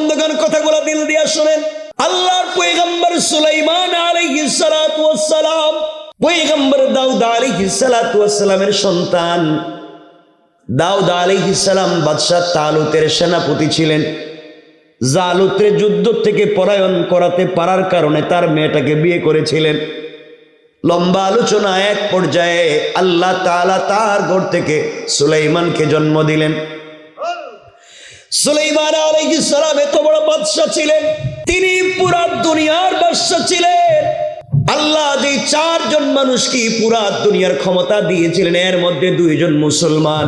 বন্ধুগণ, কথাগুলো দিল দিয়া শুনেন। আল্লাহর পয়গম্বর সুলাইমান আলাইহিস সালাতু ওয়াস সালাম পয়গম্বর দাউদ আলাইহিস সালাতু ওয়াস সালামের সন্তান। দাউদ আলাইহিস সালাম বাদশা তালুতের সেনাপতি ছিলেন। জালুতের যুদ্ধ থেকে পলায়ন করাতে পারার কারণে তার মেয়েটাকে বিয়ে করেছিলেন। লম্বা আলোচনা, এক পর্যায়ে আল্লাহ তাআলা তার ঘর থেকে সুলাইমানকে জন্ম দিলেন। সুলাইমান আলাইহিস সালাম এত বড় বাদশা ছিলেন, তিনি পুরা দুনিয়ার বাদশা ছিলেন। আল্লাহ যে চারজন মানুষকে পুরা দুনিয়ার ক্ষমতা দিয়েছিলেন, এর মধ্যে দুইজন মুসলমান,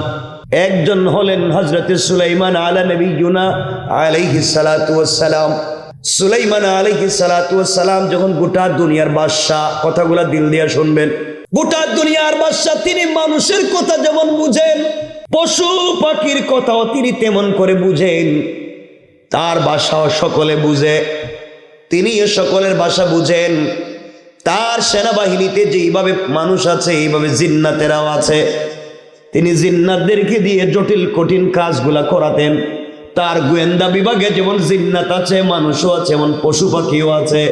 একজন হলেন হযরতে সুলাইমান আলা নবিয়ুনা আলাইহিস সালাতু ওয়াস সালাম। সুলাইমান আলাইহিস সালাতু ওয়াস সালাম যখন গোটা দুনিয়ার বাদশা, কথাগুলা দিল দিয়া শুনবেন, গোটা দুনিয়ার বাদশা, তিনি মানুষের কথা যেমন বুঝেন, পশু পাখির কথাও তিনি তেমন করে বুঝেন। তার ভাষাও সকলে বুঝে, তিনিও সকলের ভাষা বুঝেন। তার সেনাবাহিনীতে যেইভাবে মানুষ আছে, এইভাবে জিন্নাতেরাও আছে। তিনি জিন্নাতদেরকে দিয়ে জটিল কঠিন কাজগুলা করাতেন। তার গোয়েন্দা বিভাগে যেমন জিন্নাত আছে, মানুষও আছে, এমন পশু পাখিও আছে।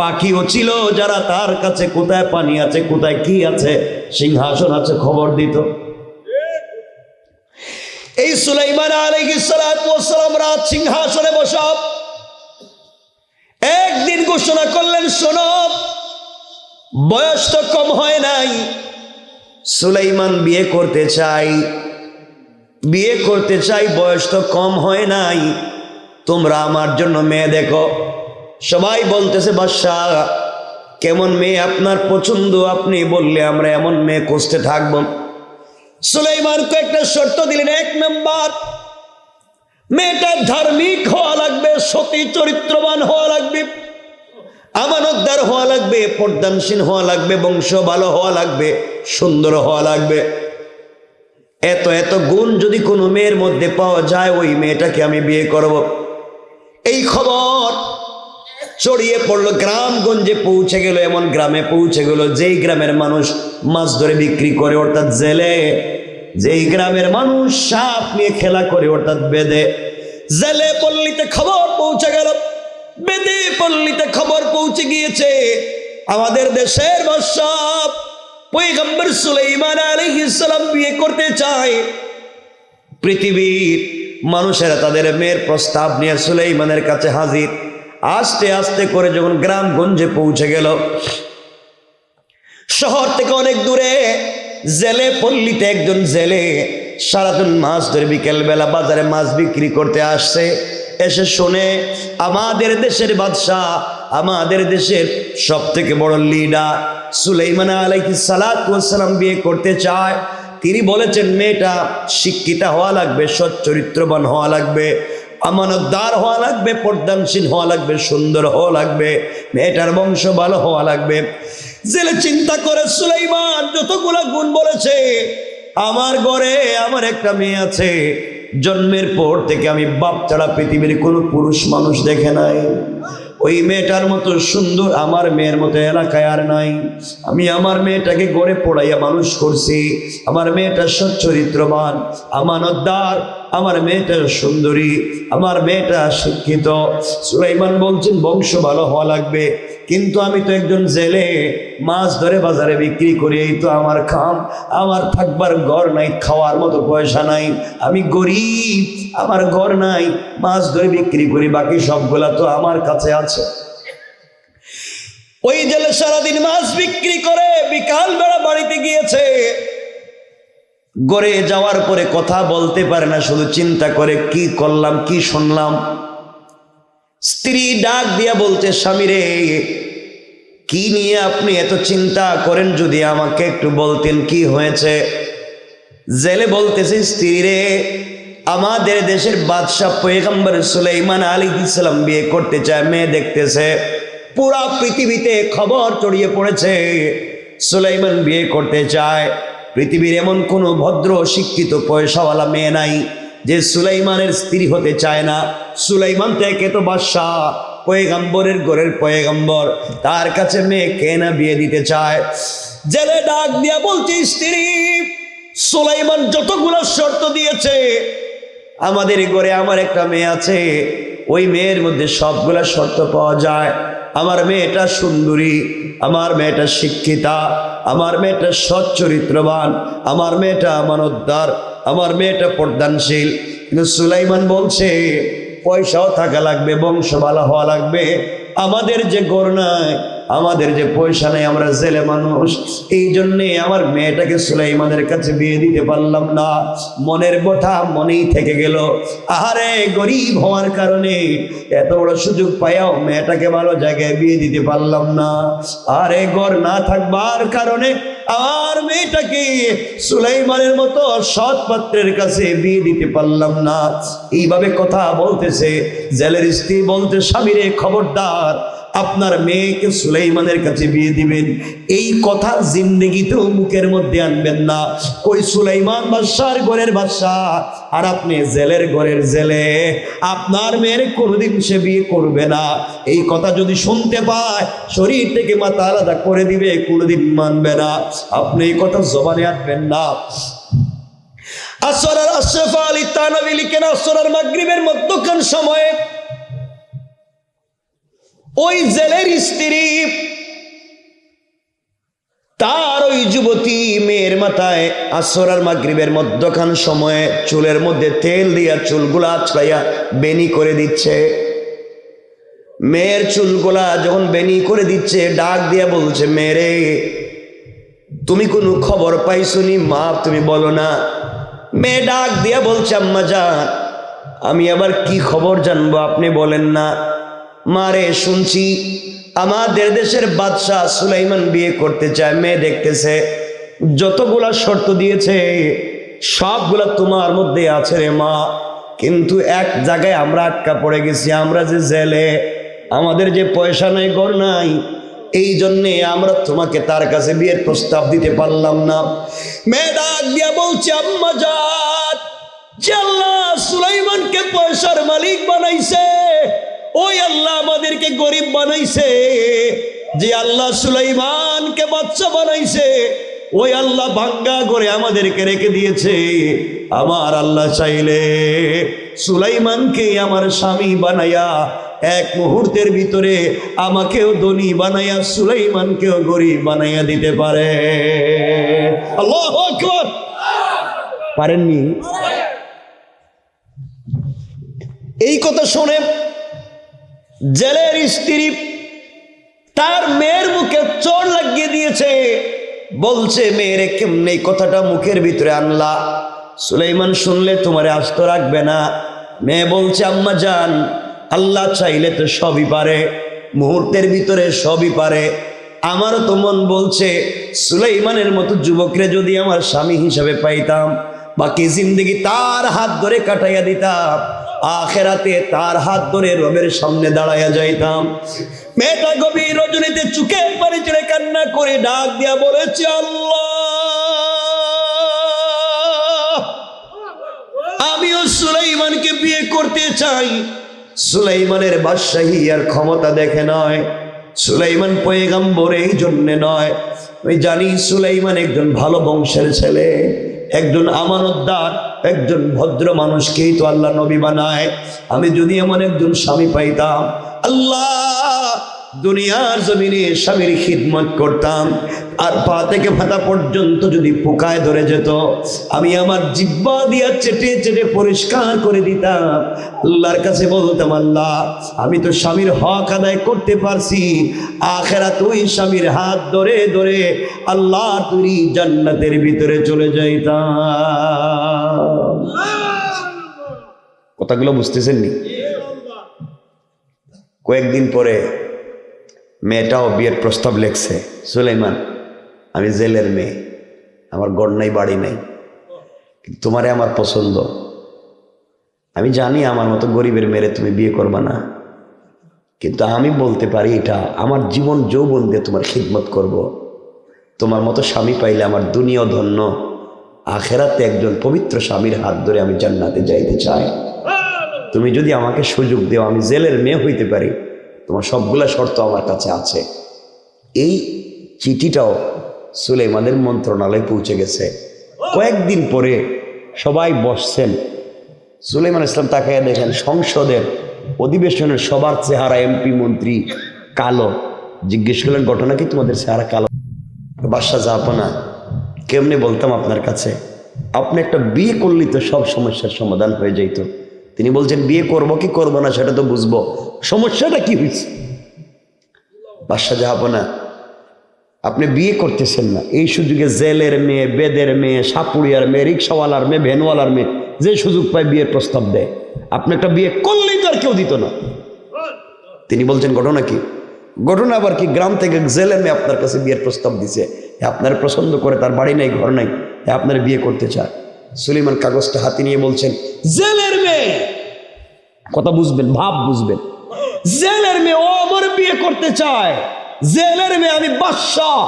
পাখিও ছিল যারা তার কাছে কোথায় পানি আছে, কোথায় কি আছে, সিংহাসন আছে, খবর দিত। এই সুলাইমান আলাইহিস সালাতু ওয়াস সালাম রাত সিংহাসনে বসা একদিন ঘোষণা করলেন, শোনো, বয়স তো কম হয় নাই, সুলাইমান বিয়ে করতে চাই, বয়স তো কম হয় নাই, তোমরা আমার জন্য মেয়ে দেখো। সবাই বলতেছে, বাদশাহ কেমন মেয়ে আপনার পছন্দ, আপনি বললে আমরা এমন মেয়ে খুঁজতে থাকবো। সুলাইমান কয়েকটা শর্ত দিলেন। এক নাম্বার, মেয়েটা ধার্মিক হওয়া লাগবে, সতী চরিত্রবান হওয়া লাগবে, আমানতদার হওয়া লাগবে, পর্দানশীল হওয়া লাগবে, বংশ ভালো হওয়া লাগবে, সুন্দর হওয়া লাগবে। এত এত গুণ যদি কোনো মেয়ের মধ্যে পাওয়া যায়, ওই মেয়েটাকে আমি বিয়ে করব। এই খবর ছড়িয়ে পড়লো, গ্রামগঞ্জে পৌঁছে গেল। এমন গ্রামে পৌঁছে গেল যেই গ্রামের মানুষ মাছ ধরে বিক্রি করে, অর্থাৎ জেলে। যেই গ্রামের মানুষ সাপ নিয়ে খেলা করে, অর্থাৎ বেদে। জেলে পল্লীতে খবর পৌঁছে গেল, বেদে পল্লীতে খবর পৌঁছে গিয়েছে, আমাদের দেশের বাদশা পয়গম্বর সুলাইমান আলাইহিস সালাম বিয়ে করতে চায়। পৃথিবীর মানুষেরা তাদের মেয়ের প্রস্তাব নিয়ে সুলাইমানের কাছে হাজির। আস্তে আস্তে করে যখন গ্রামগঞ্জে পৌঁছে গেল, শহর থেকে অনেক দূরে জেলে পল্লীতে একজন জেলে সারাদিন মাছ ধরে বিকেল বেলা বাজারে মাছ বিক্রি করতে আসছে। এসে শুনে আমাদের দেশের বাদশাহ, আমাদের দেশের সব থেকে বড় লিডার সুলাইমান আলাইহিস সালাতু ওয়াস সালাম বিয়ে করতে চায়। তিনি বলেছেন, মেয়েটা শিক্ষিতা হওয়া লাগবে, সৎ চরিত্রবান হওয়া লাগবে, আমানতদার হওয়া লাগবে, পর্দানশীল হওয়া লাগবে, সুন্দর হওয়া লাগবে, মেয়েটার বংশ ভালো হওয়া লাগবে। জেলে চিন্তা করে, সুলাইমান যতগুলো গুণ বলেছে, আমার ঘরে আমার একটা মেয়ে আছে, জন্মের পর থেকে আমি বাপ ছাড়া পৃথিবীর কোনো পুরুষ মানুষ দেখে নাই। ওই মেয়েটার মতো সুন্দর আমার মেয়ের মতো এলাকায় আর নাই। আমি আমার মেয়েটাকে গড়ে পড়াইয়া মানুষ করছি। আমার মেয়েটা সচ্চরিত্রবান, আমানতদার, আমার মেয়েটা সুন্দরী, আমার মেয়েটা শিক্ষিত। সুলাইমান বলছেন, বংশ ভালো হওয়া লাগবে, কিন্তু আমি তো একজন জেলে, মাছ ধরে বাজারে বিক্রি করি, এই তো আমার খাম, আমার থাকবার ঘর নাই, খাওয়ার মতো পয়সা নাই, আমি গরিব, আমার ঘর নাই, মাছ ধরে বিক্রি করি, বাকি সবগুলা তো আমার কাছে আছে। ওই জেলে সারাদিন মাছ বিক্রি করে বিকাল বেলা বাড়িতে গিয়েছে। গড়ে যাওয়ার পরে কথা বলতে পারে না, শুধু চিন্তা করে, কি করলাম, কি শুনলাম। স্ত্রী ডাক দিয়া বলতে, স্বামী রে, কি নিয়ে আপনি এত চিন্তা করেন, যদি আমাকে একটু বলতেন কি হয়েছে। জেলে বলতেছে, স্ত্রী রে, আমাদের দেশের বাদশা পয়গম্বর সুলাইমান আলাইহিস সালাম বিয়ে করতে চায়, মেয়ে দেখতেছে, পুরা পৃথিবীতে খবর ছড়িয়ে পড়েছে সুলাইমান বিয়ে করতে চায়। পৃথিবীর এমন কোনো ভদ্র শিক্ষিত পয়সাওয়ালা মেয়ে নাই যে সুলাইমানের স্ত্রী হতে চায় না। সুলাইমান থেকে তো বাদশাহ, পয়গম্বরের ঘরের পয়গম্বর, তার কাছে মেয়ে কে না বিয়ে দিতে চায়। জেলে ডাক দিয়া বলছে, স্ত্রী, সুলাইমান যতগুলো শর্ত দিয়েছে, আমাদের ঘরে আমার একটা মেয়ে আছে, ওই মেয়ের মধ্যে সবগুলা শর্ত পাওয়া যায়। আমার মেয়েটা সুন্দরী, আমার মেয়েটা শিক্ষিতা, আমার মেয়েটা সৎ চরিত্রবান, আমার মেয়েটা আমানতদার, আমার মেয়েটা পর্দানশীল। কিন্তু সুলাইমান বলছে পয়সাও থাকা লাগবে, বংশ ভালো হওয়া লাগবে। আমাদের যে ঘর নাই, আমাদের যে পয়সা নেই, আমরা জেলে মানুষ, এই জন্যে আমার মেয়েটাকে সুলাইমানের কাছে বিয়ে দিতে পারলাম না। মনের কথা মনেই থেকে গেল। আরে গরিব হওয়ার কারণে এত বড় সুযোগ পাইয়াও মেয়েটাকে ভালো জায়গায় বিয়ে দিতে পারলাম না। আরে ঘর না থাকবার কারণে আমার মেয়েটাকে সুলাইমানের মতো সৎ পাত্রের কাছে বিয়ে দিতে পারলাম না। এইভাবে কথা বলতেছে। জেলের স্ত্রী বলতে, স্বামীরে খবরদার, আপনার মেয়েকে সুলাইমানের কাছে বিয়ে দিবেন, এই কথা জিন্দেগিতেও মুখের মধ্যে আনবেন না। কই সুলাইমান বাদশার ঘরের বাদশাহ, আর আপনি জেলের ঘরের জেলে, আপনার মেয়ের কোনোদিন সে বিয়ে করবে না। এই কথা যদি শুনতে পায় শরীর থেকে মাথা আলাদা করে দিবে, কোনোদিন মানবে না। আপনি এই কথা জবানে আনবেন না। আসর আর আশরাফ আলী থানভী লিখেন, আসর আর মাগরিবের মধ্যখান সময়ে ওই জেলের স্ত্রী তার ওই যুবতী মেয়ের মাথায় আসর আর মাগরিবের মধ্যখান সময়ে চুলের মধ্যে তেল দিয়া চুলগুলা আছড়াইয়া বেনি করে দিচ্ছে। মেয়ের চুলগুলা যখন বেনি করে দিচ্ছে, ডাক দিয়া বলছে, মেরে তুমি কোনো খবর পাইছনি? মা তুমি বলো না। মেয়ে ডাক দিয়া বলছে, আম্মা জান, আমি আবার কি খবর জানবো, আপনি বলেন না। মারে শুনছি আমাদের দেশের বাদশাহ সুলাইমান বিয়ে করতে চায়, মেয়ে দেখতেছে, যতগুলা শর্ত দিয়েছে সবগুলা তোমার মধ্যে আছে রে মা। কিন্তু এক জায়গায় আমরা আটকা পড়ে গেছি, আমরা যে জেলে, আমাদের যে পয়সা নাই, ঘর নাই, এই জন্যে আমরা তোমাকে তার কাছে বিয়ের প্রস্তাব দিতে পারলাম না। মেয়ে ডাক দিয়া বলছে, আম্মা জান, যে আল্লাহ সুলাইমানকে পয়সার মালিক বানাইছে, ওই আল্লাহ আমাদেরকে গরিব বানাইছে। যে আল্লাহ সুলাইমানকে বাচ্চা বানাইছে, ওই আল্লাহ ভাঙ্গা করে আমাদেরকে রেখে দিয়েছে। আমার আল্লাহ চাইলে সুলাইমানকে আমার স্বামী বানাইয়া এক মুহূর্তের ভিতরে আমাকেও ধনী বানাইয়া সুলাইমানকেও গরিব বানাইয়া দিতে পারে। আল্লাহু আকবার। পারেননি? এই কথা শুনে জেলের স্ত্রী তার মেয়ের মুখে চোর লাগিয়ে দিয়েছে। বলছে, মেয়েরে কেমনে কথাটা মুখের ভিতরে আনলা? সুলাইমান শুনলে তোমারে আস্ত রাখবে না। মেয়ে বলছে, আম্মা জান, আল্লাহ চাইলে তো সবই পারে, মুহূর্তের ভিতরে সবই পারে। আমারও তো মন বলছে সুলাইমানের মতো যুবকরে যদি আমার স্বামী হিসাবে পাইতাম, বাকি জিন্দগি তার হাত ধরে কাটাইয়া দিতাম, আখেরাতে তার হাত ধরে রবের সামনে দাঁড়াইয়া যাইতাম। মেয়েটা গভীর রজনীতে চোখের পানি ছেড়ে কান্না করে ডাক দিয়া বলেছে, আল্লাহ, আমিও সুলাইমানকে বিয়ে করতে চাই। সুলাইমানের বাদশাহী আর ক্ষমতা দেখে নয়, সুলাইমান পয়গম্বর এই জন্যে নয়, আমি জানি সুলাইমান একজন ভালো বংশের ছেলে, একজন আমানতদার, একজন ভদ্র মানুষকেই তো আল্লাহ নবী বানায়। আমি যদি এমন একজন স্বামী পাইতাম, আল্লাহ দুনিয়ার জমিনে স্বামীর খিদমত করতাম, আর পা থেকে মাথা পর্যন্ত যদি পোকায় ধরে যেত, আমি আমার জিহ্বা দিয়া চেটে চেটে পরিষ্কার করে দিতাম। আল্লাহর কাছে বলতাম, আল্লাহ আমি তো স্বামীর হক আদায় করতে পারছি, আখিরাত ওই স্বামীর হাত ধরে ধরে আল্লাহ তুই জান্নাতের ভিতরে চলে যাইতাম। কথাগুলো বুঝতেছেন নি? কয়েকদিন পরে মেয়েটাও বিয়ের প্রস্তাব লেখছে, সুলাইমান, আমি জেলের মেয়ে, আমার গড় নাই বাড়ি নাই, তোমারে আমার পছন্দ, আমি জানি আমার মতো গরিবের মেয়ে তুমি বিয়ে করবা না, কিন্তু আমি বলতে পারি এটা আমার জীবন যৌবন দিয়ে তোমার খিদমত করব। তোমার মতো স্বামী পাইলে আমার দুনিয়া ধন্য, আখেরাতে একজন পবিত্র স্বামীর হাত ধরে আমি জান্নাতে যাইতে চাই। তুমি যদি আমাকে সুযোগ দেও, আমি জেলের মেয়ে হইতে পারি, তোমার সবগুলা শর্ত আমার কাছে আছে। এই চিঠিটাও সুলাইমানের মন্ত্রণালয়ে পৌঁছে গেছে। কয়েকদিন পরে সবাই বসছেন, সুলাইমান ইসলাম তাকাইয়া দেখেন সংসদের অধিবেশনের সবার চেহারা এমপি মন্ত্রী কালো। জিজ্ঞেস করলেন ঘটনা কি, তোমাদের চেহারা কালো? বাদশাহ জাহাপনা, কেমনে বলতাম আপনার কাছে, আপনি একটা বিয়ে করলেই তো সব সমস্যার সমাধান হয়ে যেত। তিনি বলছেন বিয়ে করবো কি করবো না সেটা তো বুঝবো, সমস্যাটা কি হয়েছে? বাদশাহ জাহাপনা, আপনি বিয়ে করতেছেন না, এই সুযোগে জেলের মেয়ে, বেদের মেয়ে, সাপুরিয়ার মেয়ে, রিক্সাওয়ালার মেয়ে, ভ্যানওয়ালার মেয়ে যে সুযোগ পায় বিয়ের প্রস্তাব দেয়, আপনি একটা বিয়ে করলেই তো আর কেউ দিত না। তিনি বলছেন ঘটনা কি? ঘটনা আবার কি, গ্রাম থেকে জেলের মেয়ে আপনার কাছে বিয়ের প্রস্তাব দিছে, আপনার পছন্দ করে, তার বাড়ি নাই ঘর নাই, আপনার বিয়ে করতে চায়। সুলাইমান কাগজটা হাতে নিয়ে বলছেন জেলের মেয়ে, কথা বুঝবেন, ভাব বুঝবেন, জেলের মেয়ে ও আমার বিয়ে করতে চায়, জেলের মেয়ে, আমি বাদশাহ,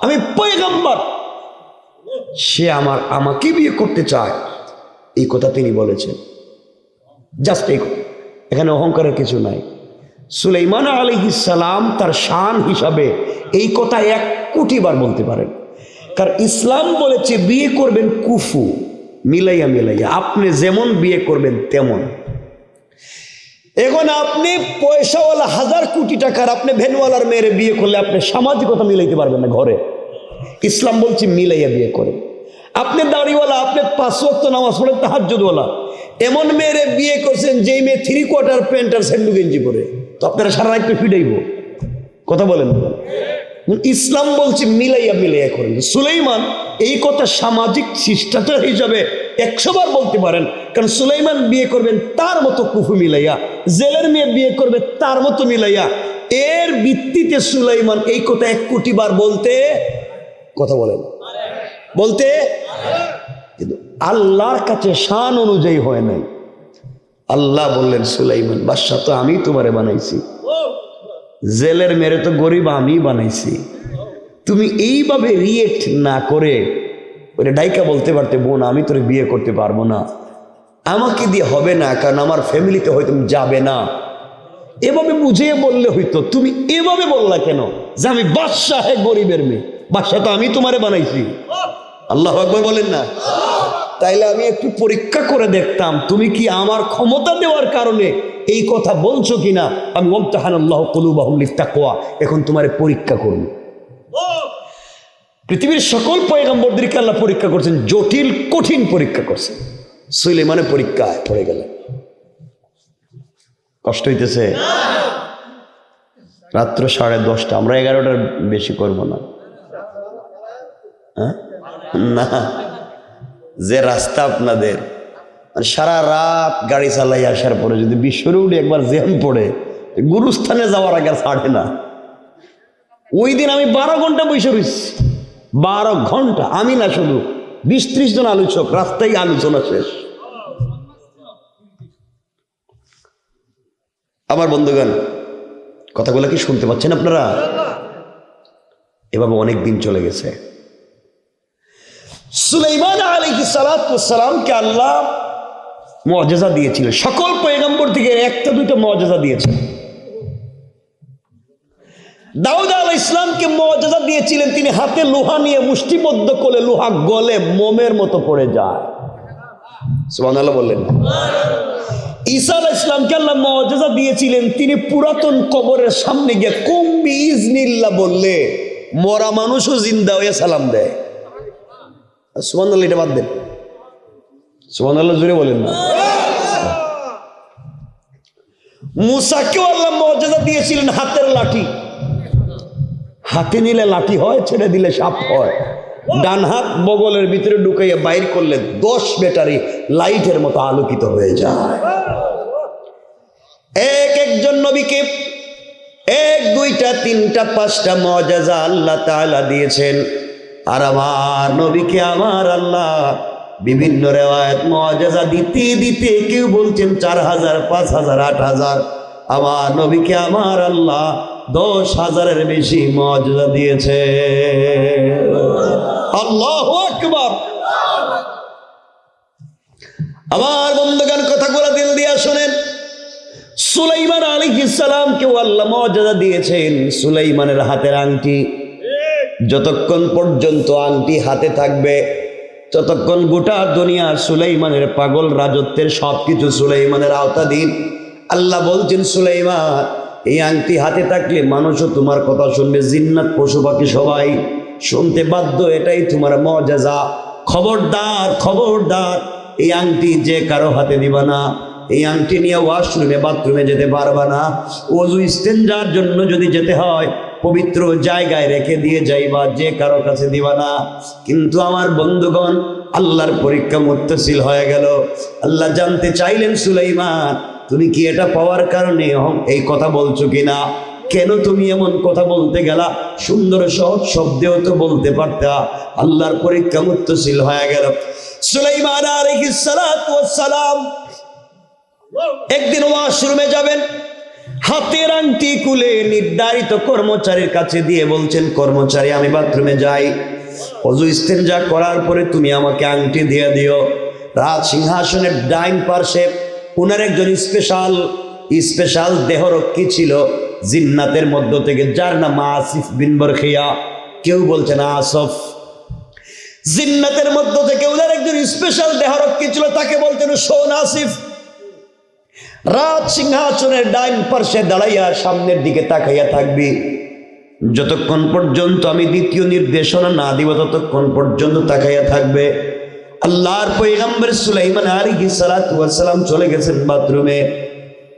আমি পয়গম্বর, সে আমাকে বিয়ে করতে চায়, এই কথা তিনি বলেছেন। জাস্ট এই কথা, এখানে অহংকারের কিছু নাই। সুলাইমান আলাইহিস সালাম তার শান হিসাবে এই কথা 1 কোটি বার বলতে পারেন, কারণ ইসলাম বলেছে বিয়ে করবেন কুফু, মিলাইয়া মিলাইয়া, আপনি যেমন বিয়ে করবেন তেমন। এখন আপনি পয়সাওয়ালা 1000 কোটি টাকার আপনি ভ্যানওয়ালার মেয়েরে বিয়ে করলে আপনি সামাজিকতা মিলাইতে পারবেন না ঘরে। ইসলাম বলছে মিলাইয়া বিয়ে করে। আপনি দাড়িওয়ালা, আপনি 5 ওয়াক্ত নামাজ পড়েন, তাহাজ্জুদওয়ালা, এমন মেয়েরে বিয়ে করছেন যেই মেয়ে 3/4 প্যান্ট আর স্যান্ডু গেঞ্জি পরে, তো আপনারা সারা রাত ফিডাইব, কথা বলেন। ইসলাম বলছে মিলাইয়া মিলাইয়া করেন। সুলাইমান এই কথা সামাজিক শিষ্টাচার হিসাবে 100 বার বলতে পারেন, কারণ সুলাইমান বিয়ে করবেন তার মতো কুফু মিলাইয়া, জেলের মেয়ে বিয়ে করবে তার মতো মিলাইয়া। এর ভিত্তিতে সুলাইমান এই কথা 1 কোটি বার বলতে, কথা বলেন, বলতে, কিন্তু আল্লাহর কাছে শান অনুযায়ী হয় নাই। আল্লাহ বললেন সুলাইমান বাদশাহ তো আমি তোমারে বানাইছি, জেলের মেরে তো গরিব আমি বানাইছি, তুমি এইভাবে রিয়েক্ট না করে ওটা ডাইকা বলতে পারতে বোন আমি তোরে বিয়ে করতে পারবো না, আমাকে দিয়ে হবে না, কারণ আমার ফ্যামিলিতে হয়তো যাবে না, এভাবে বুঝিয়ে বললে হইতো। তুমি এভাবে বললা কেন যে আমি বাদশাহ, গরিবের মেয়ে, বাদশাহ তো আমি তোমারে বানাইছি। আল্লাহু আকবার বলেন না? তাইলে আমি একটু পরীক্ষা করে দেখতাম তুমি কি আমার ক্ষমতা দেওয়ার কারণে এই কথা বলছো কিনা। আমি ওয়ামতাহানাল্লাহু কুলুবাহুম লিত্তাকওয়া, এখন তোমারে পরীক্ষা করব। পৃথিবীর সকল পয়গম্বরদেরকে আল্লাহ পরীক্ষা করছেন, জটিল কঠিন পরীক্ষা করছেন। সুলাইমানের পরীক্ষায় পড়ে গেলেন। কষ্ট হইতেছে? রাত্র 10:30, আমরা 11টার বেশি করব না। না, যে রাস্তা আপনাদের, সারা রাত গাড়ি চালাই আসার পরে যদি বিশ্বরে উঠে একবার জ্যাম পড়ে, গুরুস্থানে যাওয়ার আগে ছাড়ে না। ওই দিন আমি 12 ঘন্টা বসে রয়েছি, 12 ঘন্টা, আমি না শুধু 20-30 জন আলোচক, রাস্তায় আলোচনা শেষ। আমার বন্ধুগণ, কথাগুলো কি শুনতে পাচ্ছেন আপনারা? এভাবে অনেক দিন চলে গেছে। সুলাইমান আলাইহিস সালাতু ওয়াস সালামকে আল্লাহ মুআজিজা দিয়েছিলেন, সকল পয়গম্বর থেকে 1-2টা মুআজিজা দিয়েছেন। দাউদ আলাইহিস সালামকে মুআজিজা দিয়েছিলেন, তিনি হাতে লোহা নিয়ে মুষ্টিবদ্ধ করে লোহা গলে মোমের মতো পড়ে যায়। সুবহানাল্লাহ বললেন না? ঈসা আলাইহিস সালামকে আল্লাহ মুআজিজা দিয়েছিলেন, তিনি পুরাতন কবরের সামনে গিয়ে কুম বিইজনিল্লাহ বললে মরা মানুষও জিন্দা হয়ে সালাম দেয়। সুবহানাল্লাহ, এটা বাদ দেন, সুবহানাল্লাহ জোরে বলেন না। মুসাকেও আল্লাহ মুআজিজা দিয়েছিলেন, হাতের লাঠি, হাতে নিলে লাঠি হয়, ছেড়ে দিলে সাপ হয়। ডান হাত বগলের ভিতরে ঢুকাইয়া বাইর করলে 10 ব্যাটারি লাইটের মতো আলোকিত হয়ে যায়। একজন নবীকে 1, 2, 3, 5টা মুআজিজা আল্লাহ তাআলা দিয়েছেন। আর আমার নবীকে আমার আল্লাহ বিভিন্ন রিওয়ায়াত মুআজিজা দিতে দিতে কেউ বলছেন 4000, 5000, 8000, আমার নবীকে আমার আল্লাহ 10,000-এর বেশি মুআজিজা দিয়েছে। আল্লাহু আকবার। আমার বন্ধুগণ, কথাগুলো দিল দিয়া শুনেন। সুলাইমান আলাইহিস সালামকেও আল্লাহ মুআজিজা দিয়েছেন। সুলাইমানের হাতের আংটি, যতক্ষণ পর্যন্ত আংটি হাতে থাকবে ততক্ষণ গোটা দুনিয়া সুলাইমানের পাগল রাজত্বের সবকিছু সুলাইমানের আওতাধীন। আল্লাহ বলছেন সুলাইমান, এই আংটি হাতে থাকলে মানুষও তোমার কথা শুনবে, জিন্নাত পশু পাখি সবাই শুনতে বাধ্য, এটাই তোমার মুআজিজা। খবরদার খবরদার, এই আংটি যে কারো হাতে দিবা না, এই আংটি নিয়ে ওয়াশরুমে বাথরুমে যেতে পারবা না, ওযু ইস্তেঞ্জার জন্য যদি যেতে হয় পবিত্র জায়গায় রেখে দিয়ে যাইবা, যে কারো কাছে দিবা না। কিন্তু আমার বন্ধুগণ, আল্লাহর পরীক্ষা মুত্তাসিল হয়ে গেল। আল্লাহ জানতে চাইলেন, সুলাইমান তুমি কি এটা পাওয়ার কারণে এই কথা বলছো কিনা? কেন তুমি এমন কথা বলতে গেলা? সুন্দর সহজ শব্দেও তো বলতে পারতা। আল্লাহর পরীক্ষা মুত্তাসিল হয়ে গেল। সুলাইমান আলাইহিস সালাতু ওয়াস সালাম একদিন ওয়াশরুমে যাবেন, হাতের আংটি খুলে নির্ধারিত কর্মচারীর কাছে দিয়ে বলছেন, কর্মচারী আমি বাথরুমে যাই, ওযু ইস্তেঞ্জা করার পরে তুমি আমাকে আংটি দিয়ে দিও। রাজ সিংহাসনের ডাইন পার্শ্বে উনার একজন স্পেশাল দেহরক্ষী ছিল জিন্নাতের মধ্য থেকে, যার নাম আসিফ বিন বরখিয়া, কেউ বলছেন আসফ। জিন্নাতের মধ্য থেকে উনার একজন স্পেশাল দেহরক্ষী ছিল, তাকে বলতেন শোন আসিফ, রাজ সিংহাসনের ডাইন পার্শ্বে দাঁড়াইয়া সামনের দিকে তাকাইয়া থাকবি, যতক্ষণ পর্যন্ত আমি দ্বিতীয় নির্দেশনা না দিব ততক্ষণ পর্যন্ত তাকাইয়া থাকবে। আল্লাহর পয়গম্বর সুলাইমান আলাইহিস সালাতু ওয়াস সালাম চলে গেছেন বাথরুমে।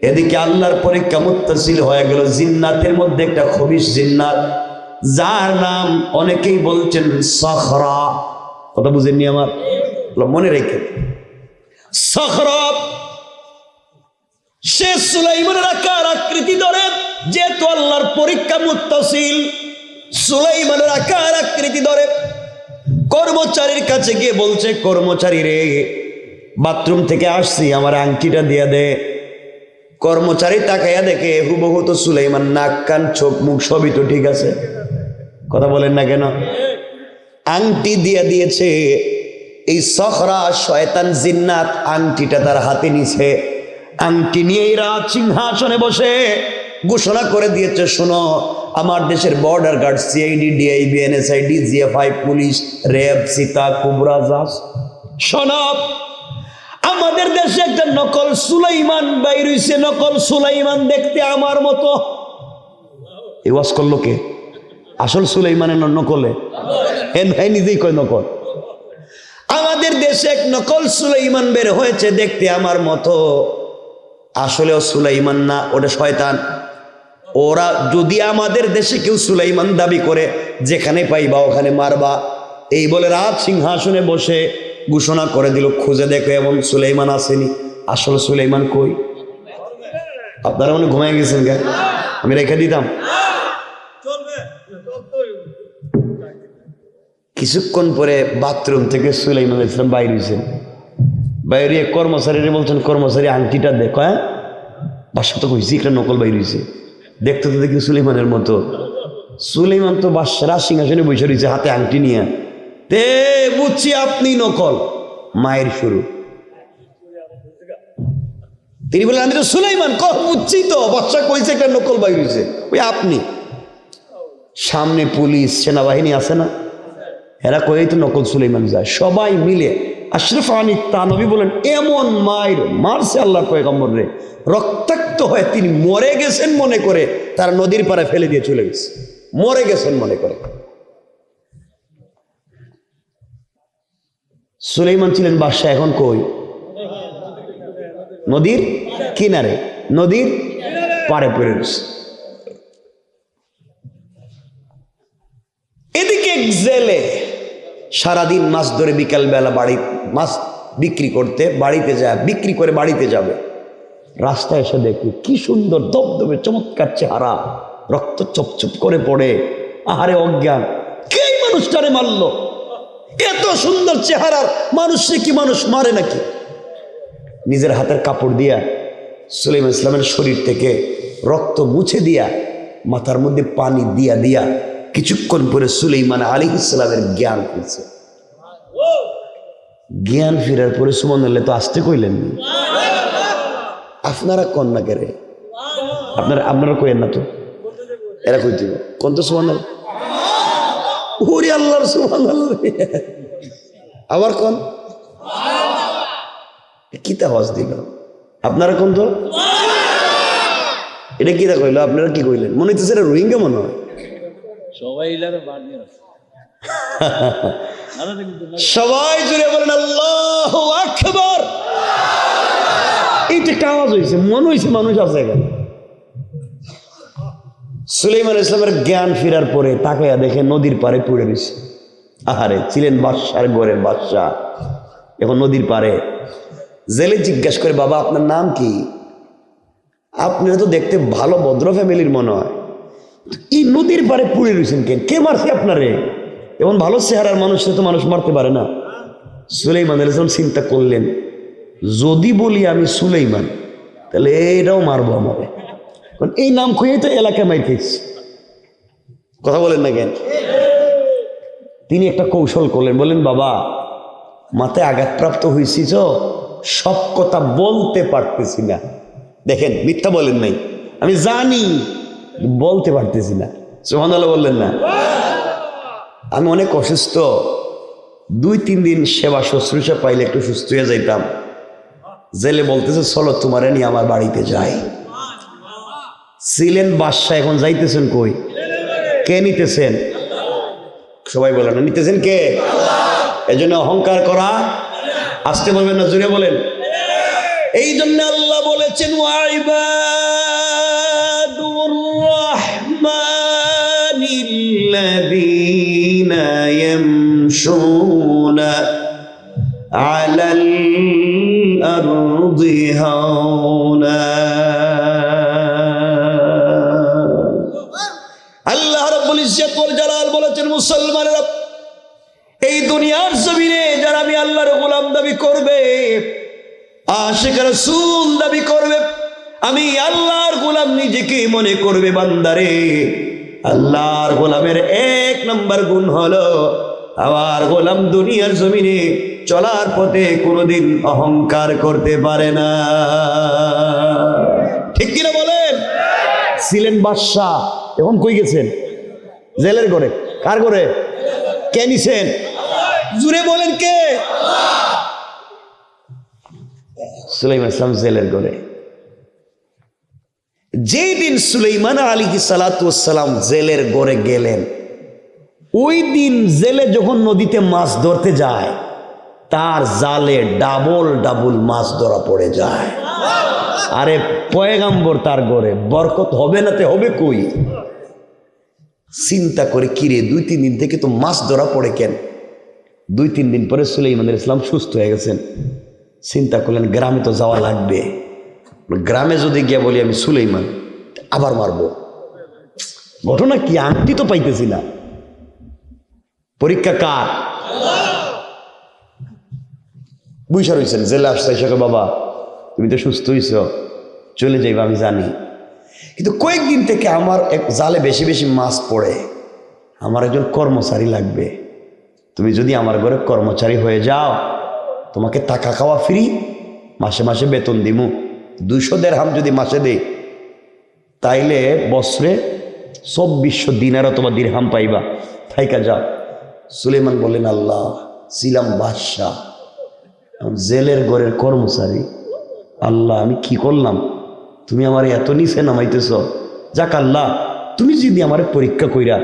এদিকে আল্লাহর পরীক্ষা মুত্তাসিল হয়ে গেল। জিন্নাতের মধ্যে একটা খবিশ জিন্নাত, যার নাম অনেকেই বলছেন সখরা। কথা বুঝেননি আমার? মনে রেখে, সখরা সে সুলাইমানের আকার আকৃতি ধরে, যেহেতু আল্লাহর পরীক্ষা মুত্তাসিল, সুলাইমানের আকার আকৃতি ধরে কর্মচারীর কাছে গিয়ে বলছে, কর্মচারী রে, বাথরুম থেকে আসছি, আমার আংটিটা দিয়ে দে। কর্মচারী তাকাইয়া দেখে হুবহু তো সুলাইমান, নাক কান চোখ মুখ সবই তো ঠিক আছে। কথা বলেন না কেন? আংটি দিয়ে দিয়েছে। এই সখরা শয়তান জিন্নাত আংটিটা তার হাতে নিছে। আংটি নিয়ে রাজ সিংহাসনে বসে ঘোষণা করে দিয়েছে, শোনো, আমার দেশের border guard, CID, DIB, NSID, GFI, police, RAB, সীতা, কুবরা, জাস, শোনো, আমাদের দেশে একটা নকল সুলাইমান বাইর হইছে। নকল সুলাইমান দেখতে আমার মতো। এই ওয়াজ করলো কে? আসল সুলাইমানের নকলে? নিজেই কয় নকল। আমাদের দেশে এক নকল সুলাইমান বের হয়েছে, দেখতে আমার মতো। আসলেও সুলাইমান না, ওটা শয়তান। ওরা যদি আমাদের দেশে কেউ সুলাইমান দাবি করে, যেখানে পাইবা ওখানে মারবা, এই বলে রাজ সিংহাসনে বসে ঘোষণা করে দিল, খুঁজে দেখো এমন সুলাইমান আসেনি। আসল সুলাইমান কই? আপনারা মনে ঘুমায় গেছেন কেন? আমি রেখে দিতাম। কিছুক্ষণ পরে বাথরুম থেকে সুলাইমান ইসলাম বাইরে হয়েছেন। বাইরে কর্মচারীরা বলছেন, কর্মচারী আংটিটা দেখ। হ্যাঁ, বাসা তো কইছি একটা নকল বাইরে হয়েছে, দেখতে তো দেখি সুলাইমানের মতো। সুলাইমান তো বাদশাহ সিংহাসনে বসে রয়েছে, হাতে আংটি নিয়ে। তে বুঝছি আপনি নকল। মায়ের শুরু। তিনি বললেন, আমি তো সুলাইমান। বুঝছি তো, বাদশাহ কইছে একটা নকল বাইরে হয়েছে, ওই আপনি। সামনে পুলিশ সেনাবাহিনী আছে না, এরা কয়েই তো নকল সুলাইমান যায়। সবাই মিলে আশরাফ আলী তানভী বলেন, এমন মায়ের মারছে আল্লাহর পয়গম্বর রে, রক্তাক্ত হয়ে তিনি মরে গেছেন মনে করে তার নদীর পাড়ে ফেলে দিয়ে চলে গেছে। মরে গেছেন মনে করে। সুলাইমান ছিলেন বাদশাহ, এখন কই? নদীর কিনারে, নদীর পাড়ে পড়ে গেছে। এদিকে জেলে সারাদিন মাছ ধরে বিকাল বেলা বাড়ি মাছ বিক্রি করতে বাড়িতে যায়, বিক্রি করে বাড়িতে যাবে। রাস্তায় এসে দেখি কি সুন্দর দবদবে চমৎকার চেহারা, রক্ত চপচপ করে পড়ে। আহারে অজ্ঞান, কে মানুষটারে মারলো? এত সুন্দর চেহারার মানুষে কি মানুষ মারে নাকি? নিজের হাতের কাপড় দিয়া সুলাইমান ইসলামের শরীর থেকে রক্ত মুছে দিয়া মাথার মধ্যে পানি দিয়া দিয়া কিছুক্ষণ পরে সুলাইমান আলাইহিস সালামের জ্ঞান ফিরছে। জ্ঞান ফিরার পরে সুবহানাল্লাহ তো আসতে কইলেন, আপনারা কন না কেরে? আপনারা কইেন না তো, এরা কইতে কোন তো সুবহানাল্লাহ। ওরে আল্লাহর সুবহানাল্লাহ, আবার কোন কিতা হজ দিল? আপনারা কোন তো এটা কি কইল? আপনারা কি কইলেন? মনে হচ্ছে এটা রোহিঙ্গা মনে হয়। সবাই জুড়ে বলেন আল্লাহু আকবার। এইটা একটা আওয়াজ হয়েছে, মনে হয়েছে মানুষ আছে এখানে। সুলাইমান ইসলামের জ্ঞান ফেরার পরে তাকাইয়া দেখে নদীর পাড়ে পড়ে রয়েছে। আহারে, ছিলেন বাদশার ঘরের বাদশাহ, এখন নদীর পাড়ে। জেলে জিজ্ঞাসা করে, বাবা আপনার নাম কি? আপনারা তো দেখতে ভালো ভদ্র ফ্যামিলির মনে হয়, এই নদীর পাড়ে পড়ে রয়েছেন কেন? কে মারছে আপনারে? এমন ভালো চেহারার মানুষকে তো মানুষ মারতে পারে না। সুলাইমান আলাইহিস সালাম চিন্তা করলেন, যদি বলি আমি সুলাইমান তাহলে এটাও মারবো আমাকে, কারণ এই নাম খুঁজে তো এলাকায় মাই খেয়েছি। কথা বলেন না কেন? তিনি একটা কৌশল করলেন, বললেন বাবা মাথায় আঘাতপ্রাপ্ত হয়েছি তো, সব কথা বলতে পারতেছি না। দেখেন, মিথ্যা বলেন নাই, আমি জানি বলতে পারতেছি না। সুবহানাল্লাহ বললেন না? আমি অনেক অসুস্থ, 2-3 দিন সেবা শুশ্রূষা পাইলে একটু সুস্থ হয়ে যাইতাম। জেলে বলতেছে চলো তোমারে নিয়ে আমার বাড়িতে যাই। ছিলেন বাদশা, এখন যাইতেছেন কই? কে নিতেছেন? সবাই বলেন না, নিতেছেন কে? এজন্য অহংকার করা, আসতে বলবেন না, জোরে বলেন। এই জন্য আল্লাহ বলেছেন ওয়াইবাদুর রাহমানিল্লাযীনা ইয়ামশুনা আলাল আরদি হাওনা। আল্লাহ রাব্বুল ইজ্জত ওয়াল জালাল বলেছেন, মুসলমানেরা এই দুনিয়ার জমিনে যারা আমি আল্লাহর গোলাম দাবি করবে, আশিক রাসূল দাবি করবে, আমি আল্লাহর গোলাম নিজেকে মনে করবে, বান্দারে আল্লাহর গোলামের 1 নম্বর গুণ হলো আমার গোলাম দুনিয়ার জমিনে চলার পথে কোনোদিন অহংকার করতে পারে না। ঠিক কিনা বলেন? ছিলেন বাদশাহ, এখন কই গেছেন? জেলের ঘরে। কার ঘরে? কে নিছেন? জুড়ে বলেন কে? সুলাইমান ইসলাম জেলের ঘরে। যেই দিন সুলাইমান আলাইহিস সালাতু ওয়াস সালাম জেলের ঘরে গেলেন, ওই দিন জেলে যখন নদীতে মাছ ধরতে যায়, তার জালে ডাবল মাছ ধরা পড়ে যায়। আরে পয়গাম্বর তার ঘরে, বরকত হবে না তে হবে কই? চিন্তা করে, কিরে 2-3 দিন থেকে তো মাছ ধরা পড়ে কেন? 2-3 দিন পরে সুলাইমান ইসলাম সুস্থ হয়ে গেছেন। চিন্তা করলেন গ্রামে তো যাওয়া লাগবে, গ্রামে যদি গিয়ে বলি আমি সুলাইমান, আবার মারবো। ঘটনা কি? আংটি তো পাইতেছি না। পরীক্ষা কার? বুঝা রয়েছেন জেলে আসছে, সে বাবা তুমি তো সুস্থ হয়েছ, চলে যাইবা আমি জানি, কিন্তু কয়েকদিন থেকে আমার এক জালে বেশি বেশি মাছ পড়ে, আমার একজন কর্মচারী লাগবে। তুমি যদি আমার ঘরে কর্মচারী হয়ে যাও, তোমাকে টাকা খাওয়া ফ্রি, মাসে মাসে বেতন দিমু। 200 দিরহাম যদি মাসে দেই, তাইলে বছরে 2400 দিনার অথবা দিরহাম পাইবা, থাইকা যাও। সুলাইমান বললেন, আল্লাহ, ছিলাম বাদশাহ, জেলের ঘরের কর্মচারী, আল্লাহ আমি কি করলাম? তুমি আমার এত নিচে নামাইতেছ। যাক আল্লাহ, তুমি যদি আমার পরীক্ষা কইরা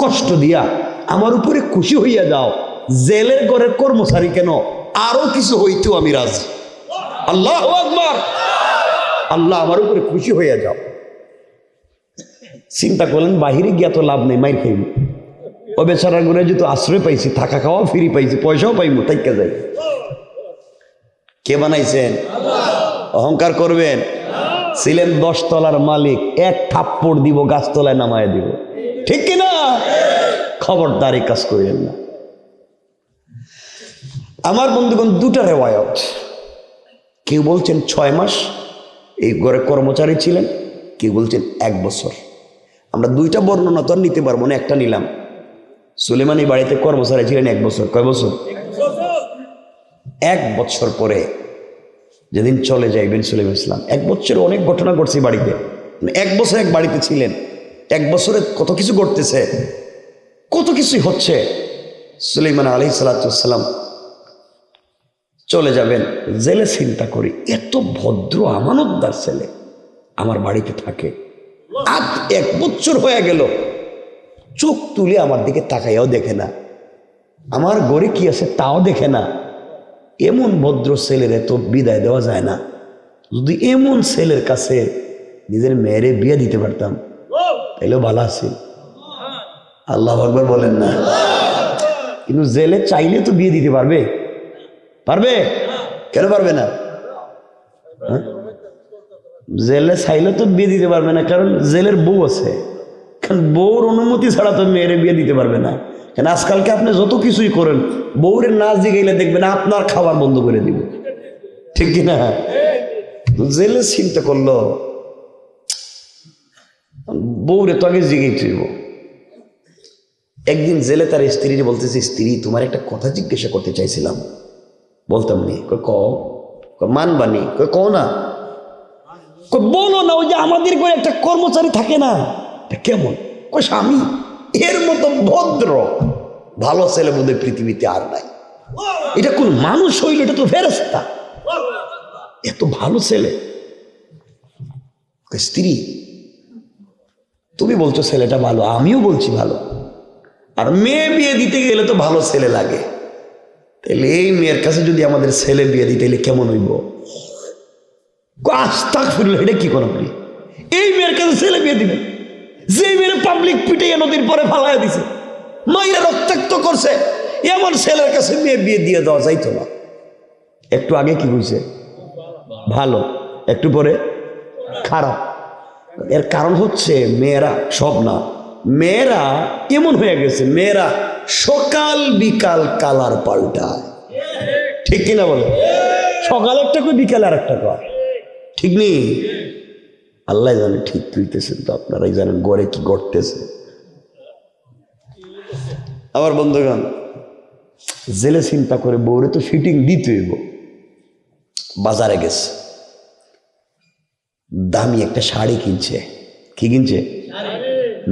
কষ্ট দিয়া আমার উপরে খুশি হইয়া যাও, জেলের ঘরের কর্মচারী কেন, আরো কিছু হইতো আমি রাজি। আল্লাহু আকবার। আল্লাহ আমার উপরে খুশি হইয়া যাও। চিন্তা করলেন বাহিরে গিয়া তো লাভ নেই, মাইর খাইব। ও বেচারার ঘরে যেহেতু আশ্রয় পাইছি, থাকা খাওয়া ফ্রি পাইছি, পয়সাও পাইবো, তাইকা যাই। কে বানাইছেন? অহংকার করবেন? ছিলেন 10 তলার মালিক, 1 থাপ্পড় দিব, গাছতলায় নামায় দিব। ঠিক কিনা? খবরদার এই কাজ করিলেন না। আমার বন্ধুগণ, 2টা রেওয়ায়ত। কেউ বলছেন 6 মাস এই ঘরে কর্মচারী ছিলেন, কেউ বলছেন 1 বছর। আমরা 2টা বর্ণনা তো নিতে পারবো না, একটা নিলাম। সুলাইমান এই বাড়িতে কর্মচারী ছিলেন 1 বছর। কয় বছর? 1 বছর পরে যেদিন চলে যাইবেন সুলাইমান ইসলাম, 1 বছরে অনেক ঘটনা ঘটছে বাড়িতে। 1 বছর এক বাড়িতে ছিলেন, 1 বছরে কত কিছু ঘটতেছে, কত কিছুই হচ্ছে। সুলাইমান আলাইহিস সালাতু ওয়াস সালাম চলে যাবেন জেলে। চিন্তা করি, এত ভদ্র আমানতদার ছেলে আমার বাড়িতে থাকে, এক বছর হয়ে গেল, চোখ তুলে আমার দিকে তাকাইয়াও দেখে না, আমার ঘরে কি আছে তাও দেখে না। এমন ভদ্র ছেলের তো বিদায় দেওয়া যায় না। যদি এমন ছেলের কাছে নিজের মেয়েরে বিয়ে দিতে পারতাম তাইলেও ভালো আছে। আল্লাহু আকবার বলেন না। কিন্তু জেলে চাইলে তো বিয়ে দিতে পারবে, পারবে? কেন পারবে না? জেলে চাইলে তো বিয়ে দিতে পারবে না, কারণ জেলের বউ আছে। কারণ বউর অনুমতি ছাড়া তো মেয়েরে বিয়ে দিতে পারবে না। কেন আজকালকে আপনি যত কিছুই করেন, বউরের নাচ জিগাইলে দেখবেন আপনার খাবার বন্ধ করে দিবে, ঠিক কিনা? জেলে চিন্তা করলো, বউরে তো আগে জিগেই তুইব। একদিন জেলে তার স্ত্রী বলতেছে, স্ত্রী তোমার একটা কথা জিজ্ঞাসা করতে চাইছিলাম। বলতাম নি। মানবানি? কও না। বলো না। ওই যে আমাদের করে একটা কর্মচারী থাকে না, কেমন? স্বামী এর মতো ভদ্র ভালো ছেলে বোধহয় পৃথিবীতে আর নাই। এটা কোন মানুষ হইল? এটা তো ফেরেশতা। এত ভালো ছেলে। স্ত্রী তুমি বলছো ছেলেটা ভালো, আমিও বলছি ভালো। আর মেয়ে বিয়ে দিতে গেলে তো ভালো ছেলে লাগে। তাহলে এই মেয়ের কাছে যদি আমাদের ছেলে বিয়ে দিতে গেলে কেমন হইব? আস্তাগফিরুল্লাহ, এটা কি কোন আপনি? এই মেয়ের কাছে ছেলে বিয়ে দিবেন যে মেয়ের পাবলিক পিটিয়ে নদীর পরে ফালাইয়া দিছে, মাইরা রক্তাক্ত করছে, এমন ছেলের কাছে মেয়ে বিয়ে দিয়ে দেওয়া যাইতো না। একটু আগে কি হয়েছে? ভালো, একটু পরে খারাপ। এর কারণ হচ্ছে মেয়েরা সব না, মেয়েরা এমন হয়ে গেছে, মেয়েরা সকাল বিকাল কালার পাল্টায়, ঠিক কিনা বলে? সকাল একটা কয়, বিকাল আর একটা কয়, ঠিক নেই? আল্লাহ জানে ঠিক হইতেছেন তো, আপনারাই জানেন গড়ে কি ঘটতেছে। আমার বন্ধুগণ, জেলে চিন্তা করে বউরে তো ফিটিং দিতে হইব। বাজারে গেছে, দামি একটা শাড়ি কিনছে। কি কিনছে?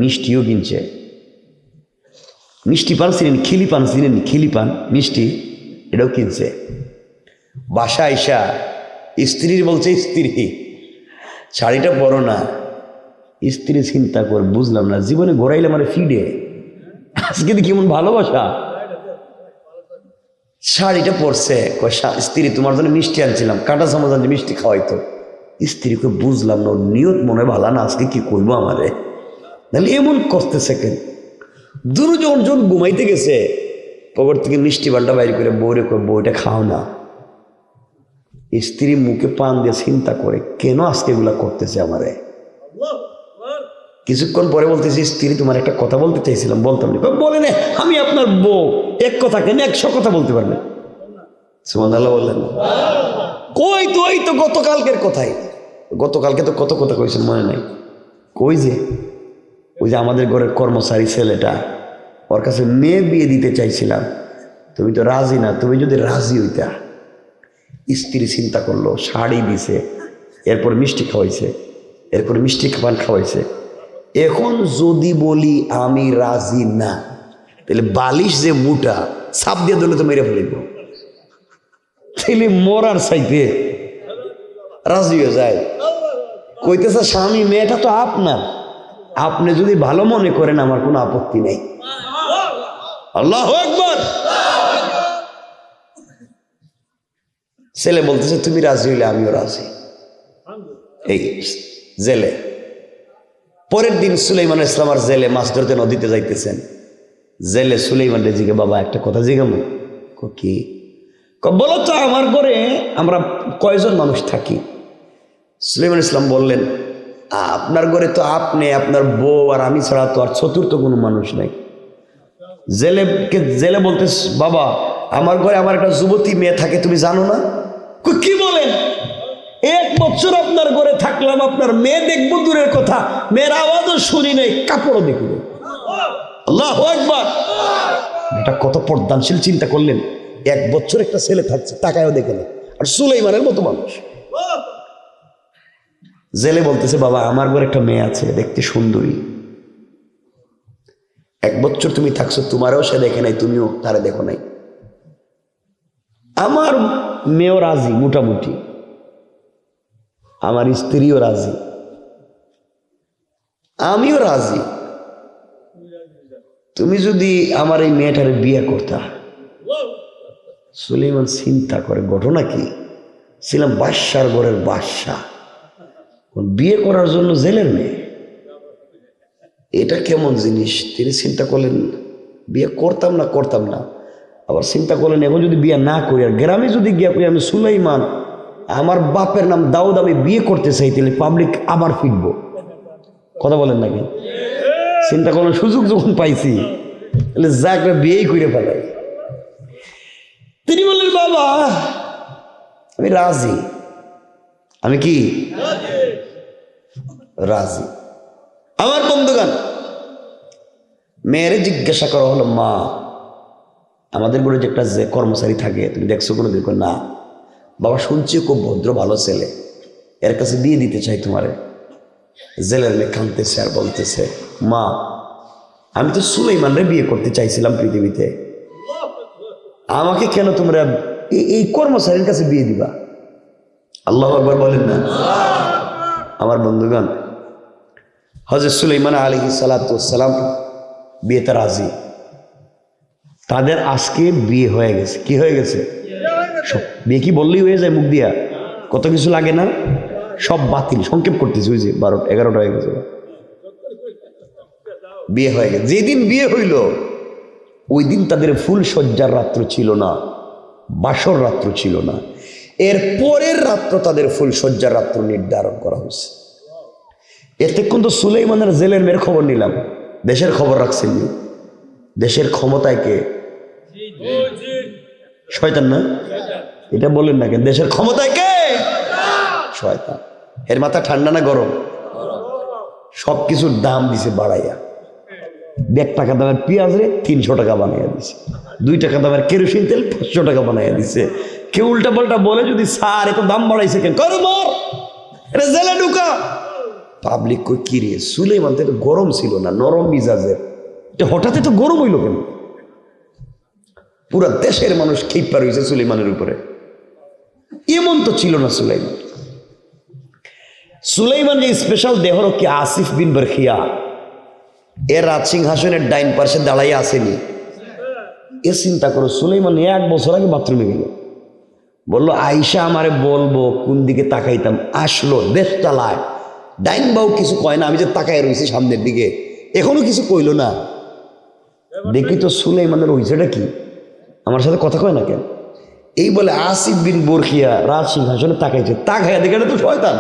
মিষ্টিও কিনছে। মিষ্টি পান চিনেন? খিলি পান চিনেন? খিলি পান মিষ্টি, এটাও কিনছে। বাসা আইসা স্ত্রীর বলছে, স্ত্রী শাড়িটা বড় না। স্ত্রী চিন্তা করে, বুঝলাম না, জীবনে ঘোরাইলে মানে ফিডে, আজকে কেমন ভালোবাসা। শাড়িটা পরছে, স্ত্রী তোমার জন্য মিষ্টি আনছিলাম, কাঁটা চামচ আনছি মিষ্টি খাওয়াইতো। স্ত্রীকে বুঝলাম না, ওর নিয়ত মনে ভালো না, আজকে কি করবো আমারে, তাহলে এমন করতেছে কেন? দুজন ঘুমাইতে গেছে, পকেট থেকে মিষ্টি বান্ডা বাইর করে বউরে কয়, বউটা খাও না। স্ত্রী মুখে পান দিয়ে চিন্তা করে, কেন আজকে এগুলা করতেছে আমারে। কিছুক্ষণ পরে বলতেছি, স্ত্রী তোমার একটা কথা বলতে চাইছিলাম, বলতাম না। বলে না, আমি আপনার বউ, এক কথা কেন 100 কথা বলতে পারবেন? সুবহানাল্লাহ বললেন। কই তো ওই তো গতকালকের কথাই, গতকালকে তো কত কথা কইছেন মনে নাই? কই যে ওই যে আমাদের ঘরের কর্মচারী ছেলেটা, ওর কাছে মেয়ে বিয়ে দিতে চাইছিলাম, তুমি তো রাজি না। তুমি যদি রাজি হইতা। স্ত্রী চিন্তা করলো, শাড়ি দিছে, এরপর মিষ্টি খাওয়াইছে, এরপর মিষ্টি পান খাওয়াইছে। এখন যদি বলি আমি রাজি না, তাহলে বালিশ যে মুটা ছাপ দিয়ে দিলে তো মেরে ফেলিব। তাইলে মরার চাইতে রাজি হয়ে যায়। কইতেছে স্বামী, মেয়েটা তো আপনার, আপনি যদি ভালো মনে করেন আমার কোনো আপত্তি নেই। আল্লাহু আকবার। ছেলে বলতেছে, তুমি রাজি হইলে আমিও রাজি। এই জেলে পরের দিন সুলাইমান ইসলাম আর জেলে মাছ ধরতে নদীতে যাইতেছেন। জেলে সুলাইমান জিগে, বাবা একটা কথা জিগামু। কি? বলো তো, আমার ঘরে আমরা কয়জন মানুষ থাকি? সুলাইমান ইসলাম বললেন, আপনার ঘরে তো আপনি, আপনার বউ আর আমি ছাড়া তো আর চতুর্থ কোনো মানুষ নাই। জেলে বলতে, বাবা আমার ঘরে আমার একটা যুবতী মেয়ে থাকে, তুমি জানো না? কি বলেন? 1 বছর আপনার ঘরে থাকলাম, আপনার মেয়ে দেখবো দূরের কথা, মেয়ের আওয়াজও শুনি নাই, কাপড়ও দেখি নাই। আল্লাহু আকবার। এটা কত পর্দানশীল, চিন্তা করলেন? 1 বছর একটা ছেলে থাকছে, তাকায়ও দেখে না, আর সুলাইমানের মতো মানুষ। জেলে বলতেছে, বাবা আমার ঘরে একটা মেয়ে আছে, দেখতে সুন্দরী। 1 বছর তুমি থাকছো, তোমারও সে দেখে নাই, তুমিও তারা দেখো নাই। আমার মেয়েও রাজি মোটামুটি, আমার স্ত্রীও রাজি। আমিও রাজি, তুমি যদি আমার এই মেয়েটারে বিয়ে করতা। সুলাইমান চিন্তা করে, ঘটনা কি, ছিলাম বাদশার ঘরের বাদশাহ, বিয়ে করার জন্য জেলের মেয়ে, এটা কেমন জিনিস। তিনি চিন্তা করলেন বিয়ে করতাম না, আবার চিন্তা করলেন এখন যদি বিয়ে না করি আর গ্রামে যদি গিয়ে করি আমি সুলাইমান, আমার বাপের নাম দাউদ, আমি বিয়ে করতে চাই, তাহলে পাবলিক আবার ফিরব। কথা বলেন নাকি? চিন্তা করলেন সুযোগ যখন পাইছি তাহলে যাক বিয়েই করে ফেলাই। তিনি বললেন বাবা আমি রাজি। আমি কি রাজি? আমার বন্ধুগণ, মেয়েরে জিজ্ঞাসা করা হলো, মা আমাদের ঘরে যে একটা যে কর্মচারী থাকে তুমি দেখছো কোনো দিন? না। বাবা শুনছি খুব ভদ্র ভালো ছেলে, এর কাছে বিয়ে দিতে চাই তোমারে। জেলের মেয়ে কাঁদতেছে আর বলতেছে, মা আমি তো সুলাইমানরে বিয়ে করতে চাইছিলাম পৃথিবীতে, আমাকে কেন তোমরা এই কর্মচারীর কাছে বিয়ে দিবা? আল্লাহু আকবার বলেন না। আমার বন্ধুগণ, হযরত সুলাইমান আলাইহিস সালাতু ওয়াস সালাম বিয়েতে রাজি। তাদের আজকে বিয়ে হয়ে গেছে। কি হয়ে গেছে? সব বিয়ে কি বললেই হয়ে যায় মুখ দিয়া? কত কিছু লাগে না, সব বাতিল। সংক্ষেপ করতেছি, ওই যে 12-11টা হয়ে গেছে, বিয়ে হয়ে গেছে। যেদিন বিয়ে হইল ওই দিন তাদের ফুল সজ্জার রাত্র ছিল না, বাসর রাত্র ছিল না, এর পরের রাত্র তাদের ফুল সজ্জার রাত্র নির্ধারণ করা হয়েছে। এতক্ষণ তো সুলাইমানের জেলের মেয়ের খবর নিলাম, দেশের খবর রাখছেন। দেশের ক্ষমতায় কে? শয়তান না? এটা বলেন না কেন? দেশের ক্ষমতায় কে? শয়তান। এর মাথা ঠান্ডা না গরম? সব কিছুর দাম দিছে বাড়াইয়া। 1 টাকা দামের পেঁয়াজ রে 300 টাকা বানাইয়া দিছে, 2 টাকা দামের কেরোসিন তেল 500 টাকা বানাইয়া দিছে। কেউ উল্টা পাল্টা বলে যদি, স্যার এত দাম বাড়াইছে কেন? করো মার, এটা জেলে ঢুকা। পাবলিক কই কি রে, সুলাইমান তো গরম ছিল না, নরম মিজাজের, এটা হঠাৎ তো গরম হইল কেন? পুরা দেশের মানুষ খেইপা রয়েছে সুলাইমানের উপরে। এমন তো ছিল না সুলাইমান। সুলাইমান যে স্পেশাল দেহরক্ষী আসিফ বিন বরখিয়া, এর রাজ সিংহাসনের ডাইন পার্শ্বে দাঁড়াইয়া আসেনি। এ চিন্তা করো, সুলাইমান 1 বছর আগে বাথরুমে গেল, বললো আইসা আমারে বলবো কোন দিকে তাকাইতাম। আসলো, দেশ চালায়, ডাইন বাউ কিছু কয় না, আমি যে তাকাই রয়েছি সামনের দিকে, এখনো কিছু কইল না। দেখি তো সুলাইমানের হইছেটা কি, আমার সাথে কথা কয় না কেন? এই বলে আসিফ বিন বরখিয়া রাজ সিংহাসনে তাকাইছে, তাকাইয়া দেখে এটা তো শয়তান,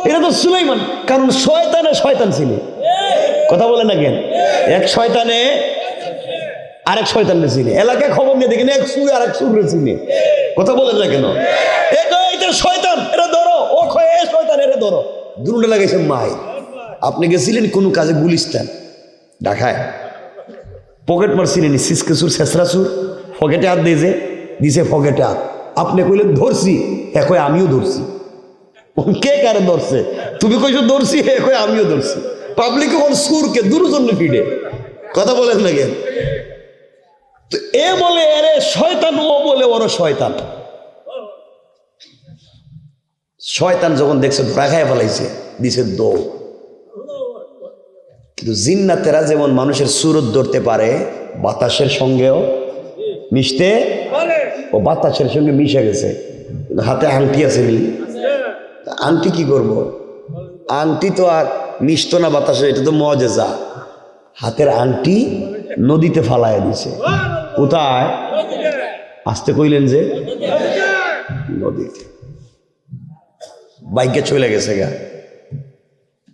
এটা তো সুলাইমান। কারণ শয়তানে শয়তান ছিল। কথা বলে না কেন? এক শয়তানে আরেক শয়তানরে চিনে, এলাকায় খবর নিয়ে দেখেন এক সুরে আরেক সুরে চিনে। কথা বলেন না কেন? এটা শয়তান, এটা ধরো, ও কয় এ শয়তান, এটা ধরো। দুটো লাগাইছে মাই। আপনি গেছিলেন কোনো কাজে গুলিস্তান ঢাকায়, পকেট মারছিলেন, সিসকে সুর শেষরা সুর, পকেটে হাত দিয়েছে, দিছে পকেটে হাত। আপনি কইলেন ধরছি, এ কয় আমিও ধরছি। কে কারে ধরছে? তুমি কইছো ধরছি, এ কয় আমিও ধরছি। পাবলিক এখন সুরকে দুজন ফিডে। কথা বলেন না কেন? তো এ বলে আরে শয়তান, ও বলে ওর শয়তান। শয়তান যখন দেখছে ধরা খায় ফেলাইছে, দিছে দৌড়। কিন্তু জিন্নাতেরা যেমন মানুষের সুরত ধরতে পারে, বাতাসের সঙ্গেও মিশতে, ও বাতাসের সঙ্গে মিশে গেছে। হাতে আংটি আছে নি, আংটি কি করব? আংটি তো আর মিশতো না বাতাসে, এটা তো মজেজা। হাতের আংটি নদীতে ফালাইয়া দিছে। কোথায়? আসতে কইলেন যে নদীতে। বাইকে চলে গেছে গা।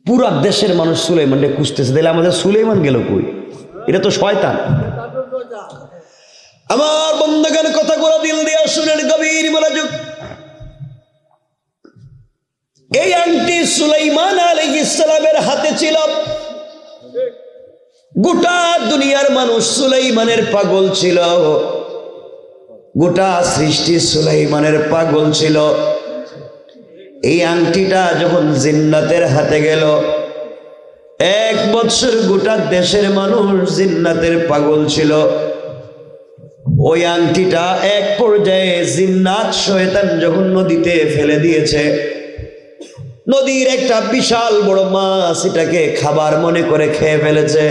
পুরা দেশের মানুষ সুলাইমানকে খুঁজতেছে, তাহলে আমাদের সুলাইমান গেল কই? এটা তো শয়তান। আমার বন্ধুগণ, কথাগুলো দিল দিয়া শুনেন, গভীর মনোযোগ। এই আংটি সুলাইমান আলাইহিস সালামের হাতে ছিল। গোটা দুনিয়ার মানুষ সুলাইমানের পাগল ছিল, গোটা সৃষ্টি সুলাইমানের পাগল ছিল। এই আংটিটা যখন জিন্নাতের হাতে গেল, 1 বছর গোটা দেশের মানুষ জিন্নাতের পাগল ছিল। ওই আংটিটা এক পর্যায়ে জিন্নাত শয়তান যখন নদীতে ফেলে দিয়েছে, নদীর একটা বিশাল বড় মাছ এটাকে খাবার মনে করে খেয়ে ফেলেছে।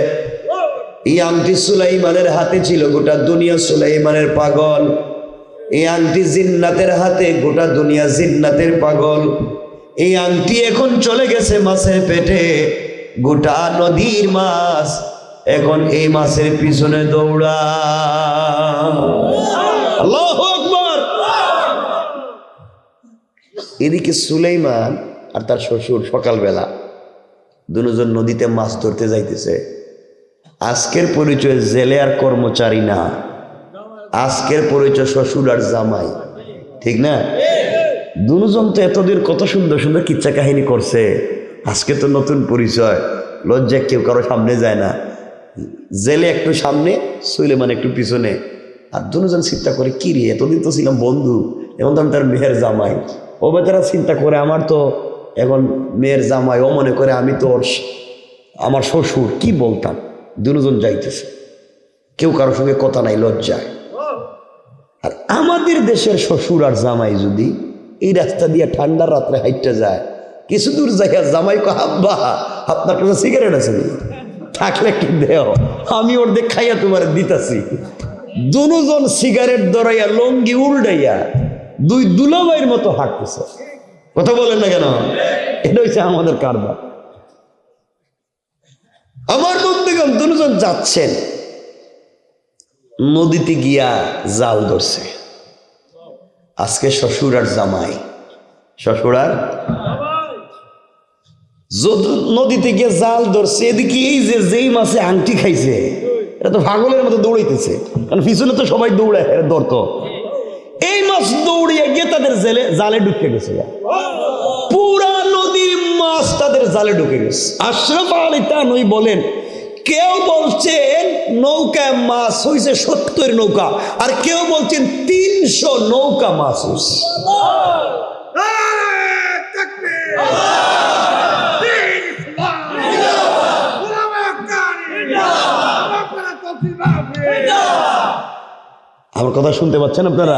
এই আংটি সুলাইমানের হাতে ছিল, গোটা দুনিয়া সুলাইমানের পাগল। এই আংটি জিন্নাতের হাতে, গোটা দুনিয়া জিন্নাতের পাগল। এই আংটি এখন চলে গেছে মাছের পেটে, গোটা নদীর মাছ এখন এই মাছের পিছনে দৌড়া। আল্লাহু আকবার। এদিকে সুলাইমান আর তার শ্বশুর সকালবেলা দুজন নদীতে মাছ ধরতে যাইতেছে। আজকের পরিচয় জেলে আর কর্মচারী না, আজকের পরিচয় শ্বশুর আর জামাই, ঠিক না? দুজন তো এতদিন কত সুন্দর সুন্দর কিচ্ছা কাহিনী করছে, আজকে তো নতুন পরিচয়। লজ্জা কেউ কারো সামনে যায় না, জেলে একটু সামনে, সুলাইমান একটু পিছনে। আর দুজন চিন্তা করে, কি রে, এতদিন তো ছিলাম বন্ধু, এখন তো আমি তার মেয়ের জামাই। ও বেচারা চিন্তা করে, আমার তো এখন মেয়ের জামাই, ও মনে করে আমি তো আমার শ্বশুর, কি বলতাম। দুজন যাইতেছে, কেউ কারোর সঙ্গে কথা নাই, লজ্জায়। আর আমাদের দেশের শ্বশুর আর জামাই যদি এই রাস্তা দিয়ে ঠান্ডার রাত্রে হাইটটা যায়, কিছু দূর জায়গা জামাই কো, আব্বা আপনার কাছে সিগারেট আছে থাকলে একটু দেও, আমি ওর খাইয়া তোমার দিতাছি। দুজন সিগারেট ধরাইয়া লঙ্গি উল্টাইয়া দুই দুলাভাইয়ের মতো হাঁটতেছে। কথা বলেন না কেন? এটা হচ্ছে আমাদের কারবার। আমার বন্ধুগণ, দুজন যাচ্ছেন, নদীতে গিয়া জাল ধরছে। আজকে শ্বশুর আর জামাই, শ্বশুর আর নদীতে গিয়ে জাল ধরছে। এদিকে এই যে যেই মাছে আংটি খাইছে, এটা তো পাগলের মতো দৌড়াইতেছে, কারণ পিছনে তো সবাই দৌড়ায়, এটা ধরতো। এই মাছ দৌড়িয়ে গিয়ে তাদের জালে ঢুকে গেছে, পুরা নদীর মাছ তাদের জালে ঢুকে গেছে। আশরাফ আলী থানভী বলেন, কেউ বলছেন নৌকায় মাছ হয়েছে 70 নৌকা, আর কেউ বলছেন 300 নৌকা মাছ হয়েছে। আমার কথা শুনতে পাচ্ছেন আপনারা?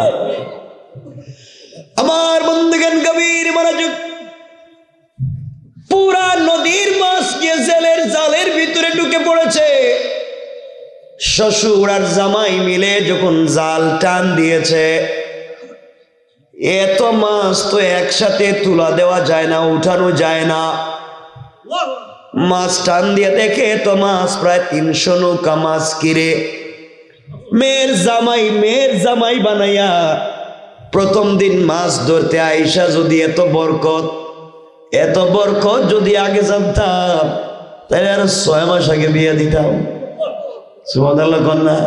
আমার বন্ধুগণ, গভীর মনোযোগ। পুরা নদীর মাছ গিয়ে জেলের জালের ভিতরে ঢুকে পড়েছে। শ্বশুর আর জামাই মিলে যখন জাল টান দিয়েছে, এত মাছ তো একসাথে তুলা দেওয়া যায় না, উঠানো যায় না। মাছ টান দিয়ে দেখে তো মাছ প্রায় 300 নৌকা মাছ কিরে। মেয়ের জামাই বানাইয়া প্রথম দিন মাছ ধরতে আইসা যদি এত বরকত যদি আগে জানতাম, তাহলে আর 6 মাস আগে বিয়ে দিতাম। সুবহানাল্লাহ কন্যা।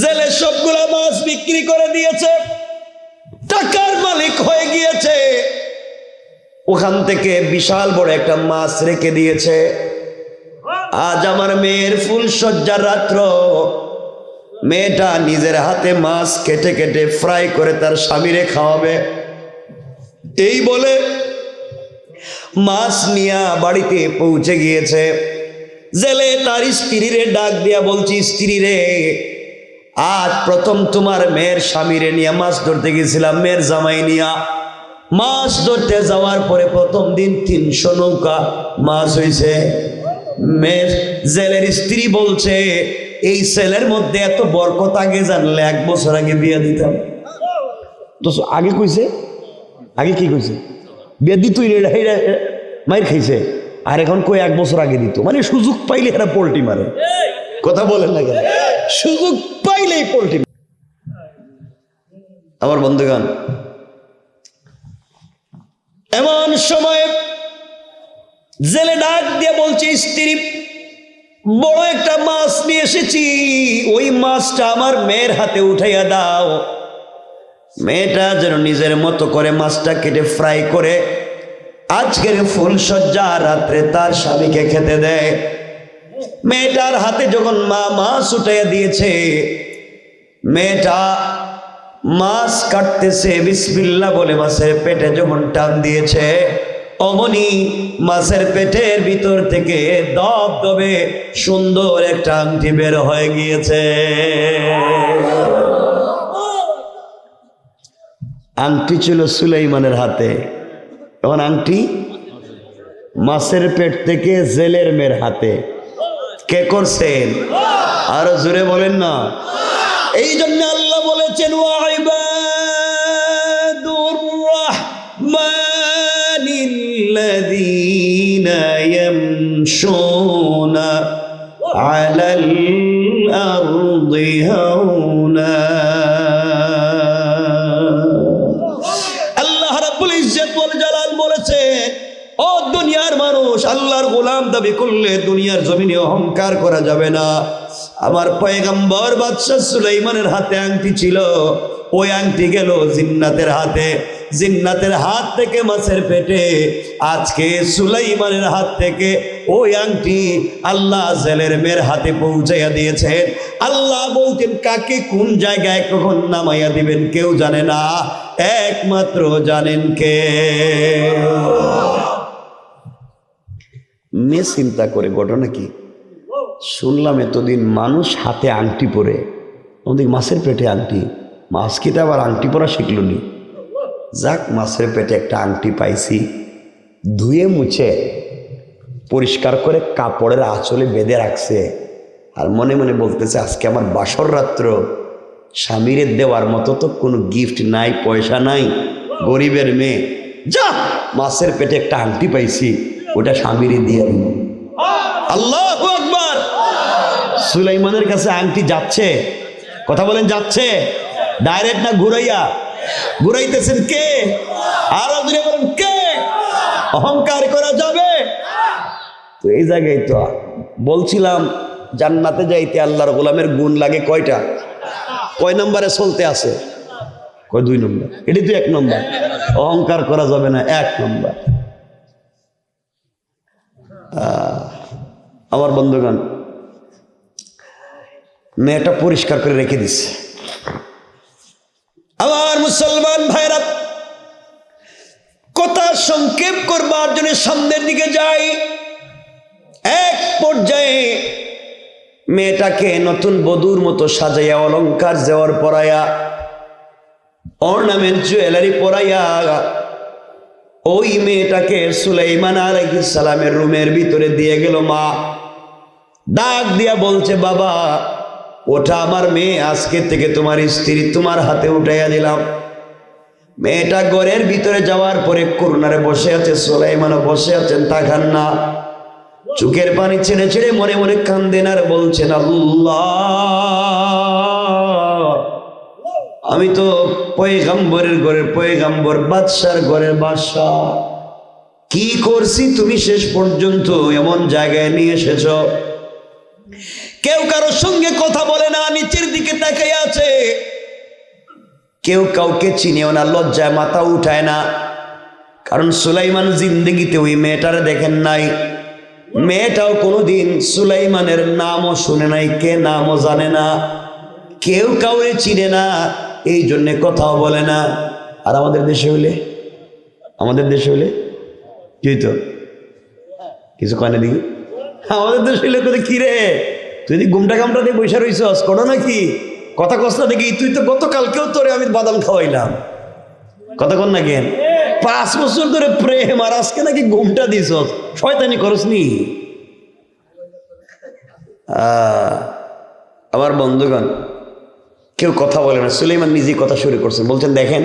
জেলে সবগুলা মাছ বিক্রি করে দিয়েছে, টাকার মালিক হয়ে গিয়েছে। ওখান থেকে বিশাল বড় একটা মাছ রেখে দিয়েছে। আজ আমার মেয়ের ফুলসজ্জার রাত্র, মেয়েটা নিজের হাতে মাছ কেটে কেটে ফ্রাই করে তার স্বামীরে খাওয়াবে। এই বলে মাছ নিয়ে বাড়িতে পৌঁছে গিয়েছে। জেলে তার স্ত্রীরে ডাক দিয়া বলছি, স্ত্রী রে, আজ প্রথম তোমার মেয়ের স্বামীরে নিয়ে মাছ ধরতে গেছিলাম, মেয়ের জামাই নিয়া। মাছ ধরতে যাওয়ার পরে প্রথম দিন 300 নৌকা মাছ হয়েছে। মেয়ের জেলের স্ত্রী বলছে, এই ছেলের মধ্যে এত বরকত আগে জানলে 1 বছর আগে বিয়ে দিতাম। তো আগে কইছে, আগে কি কইছে? বিয়ে দিতই মায়ের খাইছে, আর এখন কই 1 বছর আগে দিত। মানে সুযোগ পাইলে এরা পোল্টি মারে। কথা বলেন না কেন? সুযোগ পাইলেই পোল্টি। আমার বন্ধুগণ, এমন সময় জেলে ডাক দিয়ে বলছে, স্ত্রী, বড় একটা মাছ নিয়ে এসেছি, ওই মাছটা আমার মেয়ের হাতে উঠাইয়া দাও। মেয়েটা যেন নিজের মতো করে মাছটা কেটে ফ্রাই করে আজকের ফুলসজ্জা রাত্রে তার স্বামীকে খেতে দেয়। মেয়েটার হাতে যখন মাছ উঠাইয়া দিয়েছে, মেয়েটা মাছ কাটতেছে, বিসমিল্লাহ বলে মাছের পেটে যখন টান দিয়েছে, অমনি মাছের পেটের ভিতর থেকে দবদবে সুন্দর একটা আংটি বের হয়ে গিয়েছে। আংটি ছিল সুলাইমানের হাতে। এখন আংটি মাছের পেট থেকে জেলের মেয়ের হাতে। কে করছেন? আরো জোরে বলেন না। এই জন্য আল্লাহ বলেছেন ওয়াইবাদুর রাহমানিল্লাযীনা ইয়ামশুনা আলাল আরদি হাওনা। আল্লাহ রাব্বুল ইজ্জত ওয়াল জালাল বলেছেন, ও দুনিয়ার মানুষ, আল্লাহর গোলাম দাবি করলে দুনিয়ার জমিনে অহংকার করা যাবে না। আমার পয়গম্বর বাদশা সুলাইমানের হাতে আংটি ছিল, ওই আংটি গেল জিন্নাতের হাতে, জিন্নাতের হাত থেকে মাছের পেটে। আজকে সুলাইমানের হাত থেকে ওই আংটি আল্লাহ জেলের মেয়ের হাতে পৌঁছাইয়া দিয়েছেন। আল্লাহ বলছেন কাকে কোন জায়গায় কখন নামাইয়া দিবেন কেউ জানে না, একমাত্র জানেন কে। মেয়ে চিন্তা করে ঘটনা কি শুনলাম, এতদিন মানুষ হাতে আংটি পরে, ওদিকে মাছের পেটে আংটি, মাছ খেতে আবার আংটি পরা শিখল নি। যাক, মাছের পেটে একটা আংটি পাইছি, ধুয়ে মুছে পরিষ্কার করে কাপড়ের আঁচলে বেঁধে রাখছে, আর মনে মনে বলতেছে আজকে আমার বাসর রাত্র, স্বামীরে দেওয়ার মতো তো কোনো গিফট নাই, পয়সা নাই, গরিবের মেয়ে, যা মাছের পেটে একটা আংটি পাইছি, ওটা স্বামীরে দিয়ে দিল। আল্লাহু আকবার। সুলাইমানের কাছে আংটি যাচ্ছে, কথা বলেন যাচ্ছে, ডাইরেক্ট না ঘুরাইয়া? ঘুরাইতেছেন কে? আরো দূরে বলেন কে? অহংকার করা যাবে? তো এই জায়গায় তো বলছিলাম জান্নাতে যাইতে আল্লাহর গোলামের গুণ লাগে কয়টা? কয় নম্বরে চলতে আছে? কয় 2 নম্বর। এটি তো 1 নম্বর। অহংকার করা যাবে না, 1 নম্বর। আমার বন্ধুগণ, মেয়েটা পরিষ্কার করে রেখে দিচ্ছে। আমার মুসলমান ভাইরা, কথা সংক্ষেপ করবার জন্য সামনের দিকে যাই। এক পর্যায়ে মেয়েটাকে নতুন বধূর মতো সাজাইয়া, অলংকার জেওয়ার পরাইয়া, অর্নামেন্ট জুয়েলারি পরাইয়া ওই মেয়েটাকে সুলাইমান আলাইহিস সালামের রুমের ভিতরে দিয়ে গেল। মা ডাক দিয়া বলছে, বাবা ওটা আমার মেয়ে, আজকে থেকে তোমার স্ত্রী, তোমার হাতে উঠাইয়া দিলাম। মেয়েটা ঘরের ভিতরে যাওয়ার পরে করুণারে বসে আছে, সুলাইমানও বসে আছেন, তাকান না, চোখের পানি ছেড়ে ছেড়ে মনে মনে কান্দেন আর বলছেন, আল্লাহ আমি তো পয়গম্বরের ঘরের পয়গম্বর, বাদশার ঘরের বাদশা, কি করছি তুমি শেষ পর্যন্ত এমন জায়গায় নিয়ে এসেছ। কেউ কারোর সঙ্গে কথা বলে না, নিচের দিকে তাকিয়ে আছে, কেউ কাউকে চিনেও না, লজ্জায় মাথা উঠায় না। কারণ সুলাইমান জিন্দেগিতে ওই মেয়েটারে দেখেন নাই, মেয়েটাও কোনোদিন সুলাইমানের নামও শুনে নাই, কে নামও জানে না, কেউ কাউরে চিনে না, এই জন্যে কথাও বলে না। আর আমাদের দেশে হইলে কি হইতো? কিছু কয় না দিকে, আমাদের দেশে হইলে তোদের কি রে, তুই গুমটা কামটা দিয়ে বৈশা রইছস, করো নাকি কথা কস না দেখি, তুই তো গতকালকেও তোরে আমি বাদাম খাওয়াইলাম, কথা কন না কেন? 5 বছর ধরে প্রেম, আর আজকে নাকি ঘুমটা দিছস, শয়তানি করস নি? আমার বন্ধুগণ, কেউ কথা বলে না। সুলাইমান নিজেই কথা শুরু করছেন, বলছেন দেখেন,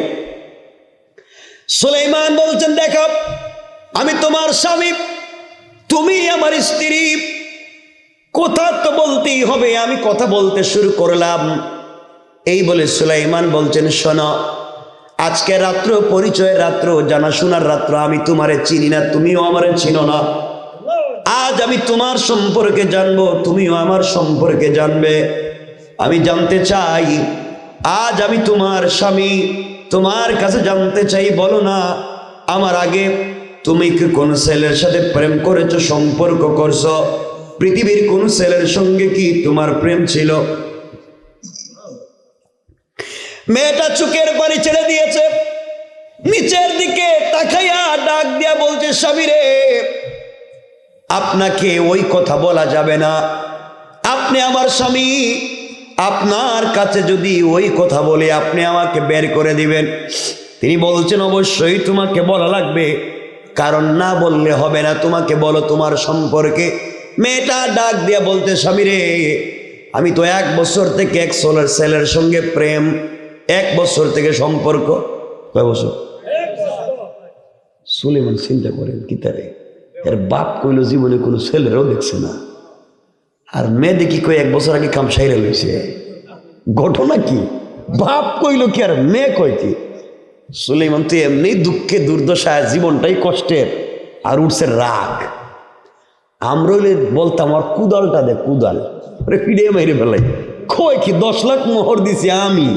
সুলাইমান বলছেন দেখো, আমি তোমার স্বামী, তুমি আমার স্ত্রী, কথা তো বলতেই হবে। আমি কথা বলতে শুরু করলাম। এই বলে সুলাইমান বলছেন, শোনো, আজকে রাত্র পরিচয়ের রাত্র, জানাশোনার রাত্র, আমি তোমারে চিনি না, তুমিও আমারে চিনো না। আজ আমি তোমার সম্পর্কে জানবো, তুমিও আমার সম্পর্কে জানবে। আমি জানতে চাই, আজ আমি তোমার স্বামী, তোমার কাছে জানতে চাই, বলো না আমার আগে তুমি কি কোন ছেলের সাথে প্রেম করেছো, সম্পর্ক করছো? পৃথিবীর কোন ছেলের সঙ্গে কি তোমার প্রেম ছিল? মেয়েটা চোখের পানি ছেড়ে দিয়েছে, নিচের দিকে তাকাইয়া ডাক দিয়া বলছে, স্বামী রে, আপনাকে ওই কথা বলা যাবে না, আপনি আমার স্বামী, আপনার কাছে যদি ওই কথা বলে আপনি আমাকে বের করে দিবেন। তিনি বলছেন, অবশ্যই তোমাকে বলা লাগবে, কারণ না বললে হবে না, তোমাকে বলো তোমার সম্পর্কে। মেয়েটা ডাক দিয়া বলতে, স্বামী রে, আমি তো 1 বছর থেকে এক ছেলের সঙ্গে প্রেম, 1 বছর থেকে সম্পর্ক। কয় বছর? সুলেমান চিন্তা করেন কি তারে, এর বাপ কইলো জীবনে কোনো ছেলেরও দেখছে না, আর মেয়ে দেখি কই 1 বছর আগে কাম সাইরা লইছে। ঘটনা কি? বাপ কইলো কি আর মেয়ে কয় কি? সুলেমান তো এমনি দুঃখে দুর্দশায়, জীবনটাই কষ্টের, আর উঠছে রাগ। আমরা বলতাম আর কুদালটা দে, কুদাল ফিরে মেরে ফেলাই। কয় কি 10 লাখ মোহর দিছি আমি,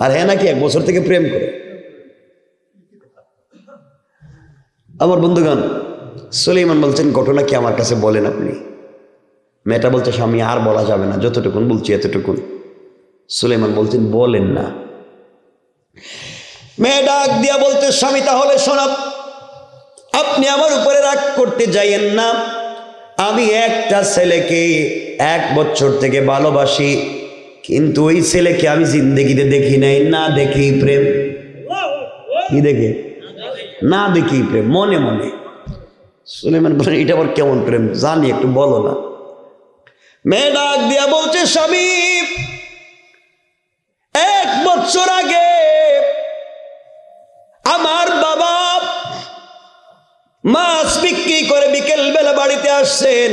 আর হ্যাঁ নাকি 1 বছর থেকে প্রেম করে। আমার বন্ধুগণ, সুলেমান বলছেন ঘটনা কি আমার কাছে বলেন আপনি। মেয়েটা বলছে, স্বামী আর বলা যাবে না, যতটুকুন বলছি এতটুকুন। সুলেমান বলছেন, বলেন না। মেয়ে ডাক দিয়া বলতে, স্বামী তাহলে শোনাব, আপনি আমার উপরে রাগ করতে যাইয়েন না। আমি একটা ছেলেকে 1 বছর থেকে ভালোবাসি, কিন্তু ওই ছেলেকে আমি জিন্দগিতে দেখি নাই, না দেখি প্রেম। কি দেখে? না দেখি প্রেম, মনে মনে। সুলেমান বলেন, এটা আবার কেমন প্রেম জানি, একটু বলো না। মেয়ে ডাক দিয়া বলছে, স্বামী 1 বছর আগে আমার বাবা মাছ বিক্রি করে বিকেল বেলা বাড়িতে আসছেন।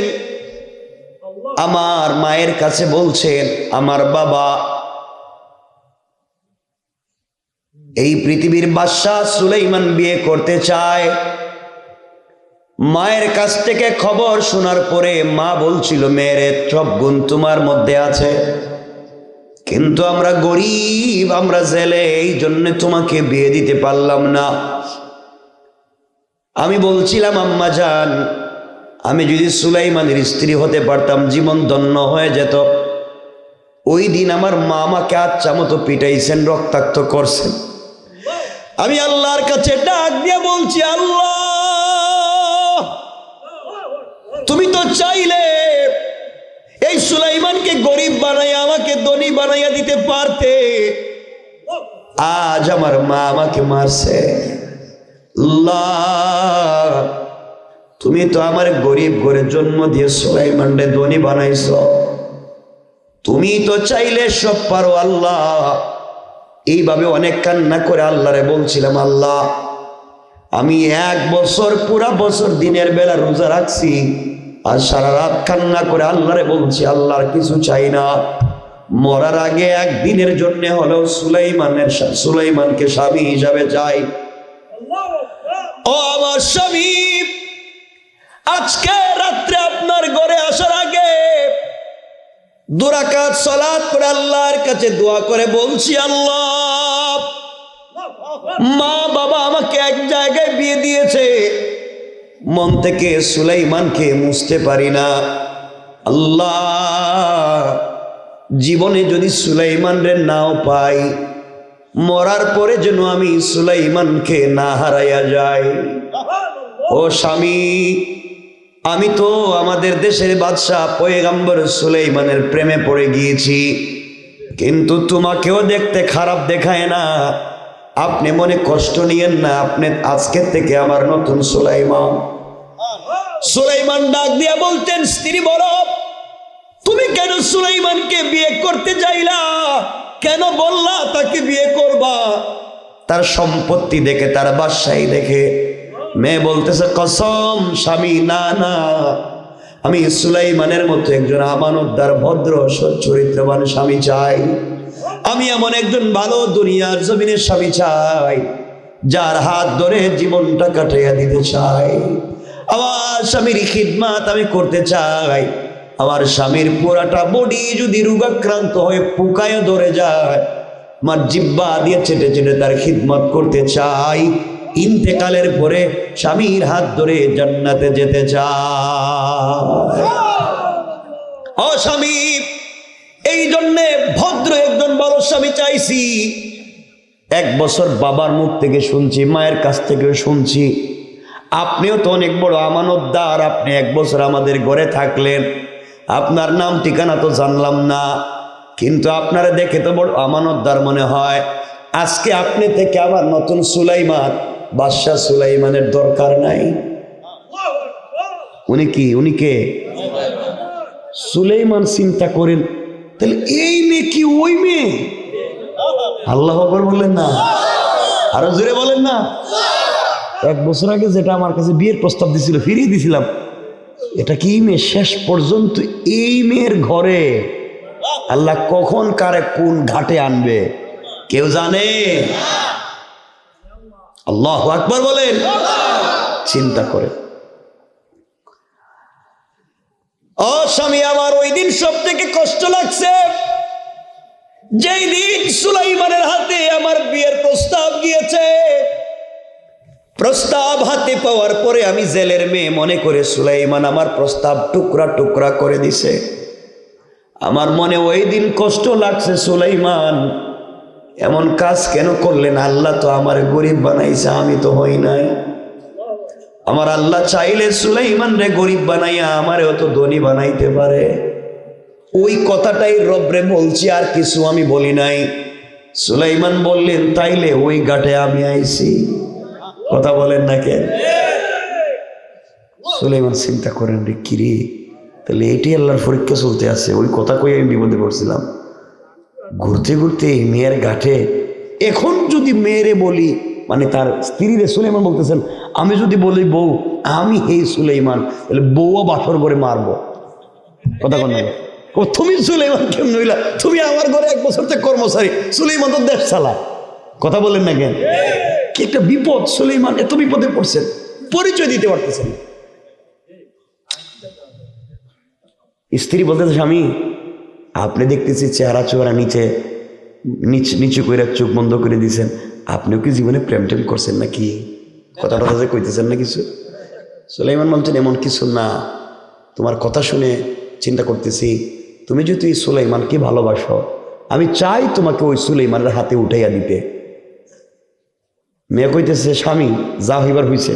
আমার মায়ের কাছে বলছেন, আমার বাবা এই পৃথিবীর বাদশাহ সুলাইমান বিয়ে করতে চায়। মায়ের কাছ থেকে খবর শোনার পরে মা বলছিল, মেয়ের সব গুণ তোমার মধ্যে আছে, কিন্তু আমরা গরিব, আমরা জেলে, এই জন্য তোমাকে বিয়ে দিতে পারলাম না। আমি বলছিলাম, আম্মা জান, আমি যদি সুলাইমানের স্ত্রী হতে পারতাম, জীবন ধন্য হয়ে যেত। ওই দিন আমার মা আমাকে আচ্ছা মতো পিটাইছেন, রক্তাক্ত করছেন। আমি আল্লাহর কাছে ডাক দিয়ে বলছি, আল্লাহ, তুমি তো চাইলে এই সুলাইমানকে গরিব বানাইয়া আমাকে ধনী বানাইয়া দিতে পারতে। আজ আমার মা আমাকে মারছে। আল্লাহ, তুমি তো আমার গরিব ঘরে জন্ম দিয়ে সুলাইমানকে ধনী বানাইছ। তুমি তো চাইলে সব পারো আল্লাহ। এইভাবে অনেক কান্না করে আল্লাহরে বলছিলাম, আল্লাহ, আমি 1 বছর পুরা বছর দিনের বেলা রোজা রাখছি, আর সারা রাত কান্না করে আল্লাহরে বলছি, আল্লাহর কিছু চাই না, মরার আগে একদিনের জন্য হলেও সুলাইমানকে স্বামী হিসাবে চাই। ও আমার স্বামী, আজকে রাত্রে আপনার ঘরে আসার আগে 2 রাকাত সালাত করে আল্লাহর কাছে দোয়া করে বলছি, আল্লাহ, মা বাবা আমাকে এক জায়গায় বিয়ে দিয়েছে, মন থেকে সুলাইমানকে মুছতে পারি না। আল্লাহ, জীবনে যদি সুলাইমানরে নাও পাই, মরার পরে যেন আমি সুলাইমানকে না হারাইয়া যাই। ও স্বামী, আমি তো আমাদের দেশের বাদশাহ পয়গম্বর সুলাইমানের প্রেমে পড়ে গিয়েছি, কিন্তু তোমাকেও দেখতে খারাপ দেখায় না। আপনি মনে কষ্ট নিয়েন না, আপনি আজকে থেকে আমার নতুন সুলাইমান। সুলাইমান ডাক দিয়া বলতেন, স্ত্রী বলো, তুমি কেন সুলাইমানকে বিয়ে করতে চাইলা? কেন বললা তাকে বিয়ে করবা? তার সম্পত্তি দেখে, তার বাদশাহী দেখে। মেয়ে বলতেছে, কসম স্বামী, না না, আমি সুলাইমানের মতো একজন আমানতদার, ভদ্র চরিত্রবান স্বামী চাই। আমি এমন একজন ভালো দুনিয়ার জমিনের স্বামী চাই, যার হাত ধরে জীবনটা কাটাইয়া দিতে চাই। আমার স্বামীর খিদমাত আমি করতে চাই। আমার স্বামীর পুরাটা বডি যদি রোগাক্রান্ত হয়ে পোকায় ধরে যায়, আমার জিহ্বা দিয়ে চেটে চেটে তার খিদমত করতে চাই। ইন্তেকালের পরে স্বামীর হাত ধরে জান্নাতে যেতে চাই। ও স্বামী, এই জন্যে ভদ্র একজন ভালো স্বামী চাইছি। 1 বছর বাবার মুখ থেকে শুনছি, মায়ের কাছ থেকে শুনছি, আপনিও তো অনেক বড় আমানতদার। আপনি 1 বছর আমাদের ঘরে থাকলেন, আপনার নাম ঠিকানা তো জানলাম না, কিন্তু আপনারা দেখে তো বড় আমানতদার মনে হয়। আজকে আপনি থেকে আমার নতুন সুলাইমান, বাদশাহ সুলাইমানের দরকার নাই। উনি কে? সুলাইমান। চিন্তা করেন, তাহলে এই মেয়ে কি ওই মেয়ে? আল্লাহু আকবার বললেন না? আরো জোরে বলেন না? 1 বছর আগে যেটা আমার কাছে বিয়ের প্রস্তাব দিছিল, ফিরিয়ে দিছিলাম, এটা কি মেয়ে? শেষ পর্যন্ত এই মেয়ের ঘরে আল্লাহ কখন কারে কোন ঘাটে আনবে কেউ জানে? আল্লাহু আকবার বলেন। চিন্তা করে। ও স্বামী আমার, ওই দিন সব থেকে কষ্ট লাগছে যেই দিন সুলাইমানের হাতে আমার বিয়ের প্রস্তাব গিয়েছে। প্রস্তাব হাতে পাওয়ার পরে আমি জেলের মেয়ে মনে করে সুলাইমান আমার প্রস্তাব টুকরা টুকরা করে দিছে। আমার মনে ওই দিন কষ্ট লাগছে, সুলাইমান এমন কাজ কেন করলেন? আল্লাহ তো আমার গরিব বানাইছে, আমি তো হই নাই। আমার আল্লাহ চাইলে সুলাইমান রে গরিব বানাইয়া আমারেও তো ধনী বানাইতে পারে। ওই কথাটাই রবরে বলছি, আর কিছু আমি বলি নাই। সুলাইমান বললেন, তাইলে ওই ঘাটে আমি আইছি। কথা বলেন না কেন? সুলাইমান চিন্তা করেন, রে কিরে, তাহলে এইটি আল্লাহর পরীক্ষা চলতে আছে। ওই কথা কই আমি বিপদে পড়ছিলাম। ঘুরতে ঘুরতে এই মেয়ের ঘাটে এখন যদি মেয়েরে বলি, মানে তার স্ত্রীরে, সুলাইমান বলতেছেন, আমি যদি বলি বউ আমি এই সুলাইমান, তাহলে বউও বাসর করে মারবো। কথা কন না? ও তুমি সুলাইমান কেমন হইলা? তুমি আমার ঘরে 1 বছর থেকে কর্মচারী, সুলাইমান তো দেশ চালায়। কথা বলেন না কেন? কি একটা বিপদ! সুলাইমান এত বিপদে পড়ছেন, পরিচয় দিতে পারতেছেন। স্ত্রী বলতেছে, স্বামী আপনি দেখতেছি চেহারা চোহারা নিচু করে চোখ বন্ধ করে দিয়েছেন, আপনিও কি জীবনে প্রেম টেম করছেন নাকি? কথাটা যে কইতেছেন না কিছু? সুলাইমান বলছেন, এমন কিছু না, তোমার কথা শুনে চিন্তা করতেছি, তুমি যদি সুলাইমানকে ভালোবাসো, আমি চাই তোমাকে ওই সুলাইমানের হাতে উঠাইয়া দিতে। মেয়ে কইতেছে, স্বামী যা হইবার হইছে,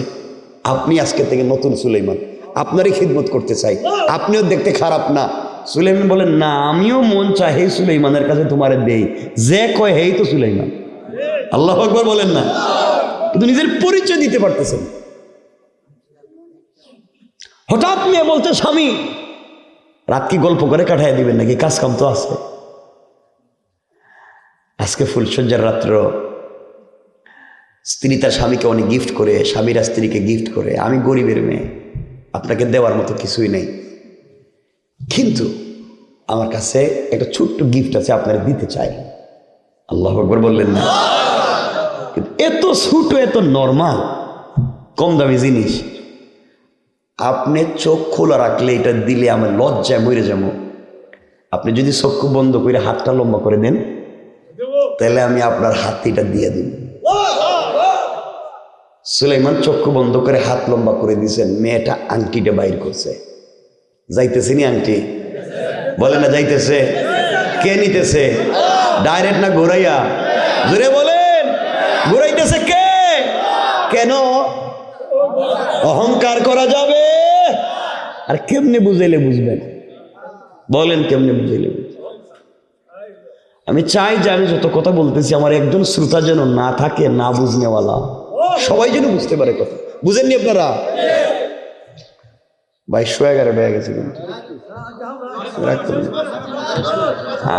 আপনি আজকে থেকে নতুন সুলাইমান, আপনারই খিদমত করতে চাই, আপনিও দেখতে খারাপ না। সুলাইমান বলেন, না আমিও মন চাই হেই সুলাইমানের কাছে তোমারে দেই, যে কয় হেই তো সুলাইমান। আল্লাহু আকবার বলেন না? কিন্তু নিজের পরিচয় দিতে পারতেছেন। হঠাৎ মেয়ে বলতে, স্বামী রাত কি গল্প করে কাটাইয়া দিবেন নাকি? কাজ কাম তো আছে। আজকে ফুলসজ্জার রাত্র, স্ত্রী তার স্বামীকে অনেক গিফট করে, স্বামীরা স্ত্রীকে গিফট করে। আমি গরিবের মেয়ে, আপনাকে দেওয়ার মতো কিছুই নেই, কিন্তু আমার কাছে একটা ছোট্ট গিফট আছে, আপনারা দিতে চাই। আল্লাহু আকবার বললেন না? কিন্তু এত ছোট, এত নর্মাল, কম দামি জিনিস, আপনি চোখ খোলা রাখলে এটা দিলে আমার লজ্জায় মরে যাবো। আপনি যদি চক্ষু বন্ধ করে হাতটা লম্বা করে দেন, তাহলে আমি আপনার হাতিটা দিয়ে দিব। সুলাইমান চক্ষু বন্ধ করে হাত লম্বা করে দিয়েছেন, মেয়েটা আংটিটা বাইর করছে। যাইতেছে নি আংটি? বলে না যাইতেছে? কে নিতেছে? ডাইরেক্ট না ঘুরাইয়া? জোরে বলেন, ঘুরাইতেছে কে? কেন? অহংকার করা যাবে? আর কেমনে বুঝাইলে বুঝবেন? বলেন কেমনে বুঝাইলে বুঝবেন? আমি চাই যে আমি যত কথা বলতেছি আমার একজন শ্রোতা যেন না থাকে না বুঝনেওয়ালা, সবাই যেন বুঝতে পারে কথা। বুঝেননি আপনারা? 2211 বেয়ে গেছে, কিন্তু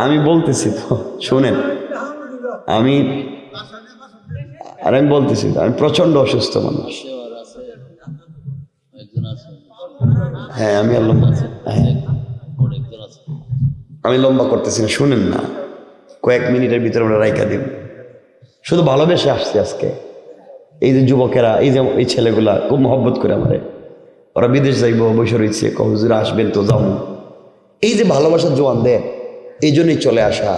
আমি বলতেছি তো শোনেন, আমি বলতেছি, আমি প্রচন্ড অসুস্থ মানুষ। হ্যাঁ আমি আমি লম্বা করতেছি না, শুনেন না, কয়েক মিনিটের ভিতরে আমরা রাইখা দিব। শুধু ভালোবেসে আসছি আজকে। এই যে যুবকেরা, এই যে এই ছেলেগুলা খুব মহব্বত করে আমারে, ওরা বিদেশ যাইব বসে রয়েছে, হুজুর আসবেন তো যাও। এই যে ভালোবাসার জোয়ান দেয়, এই জন্যই চলে আসা।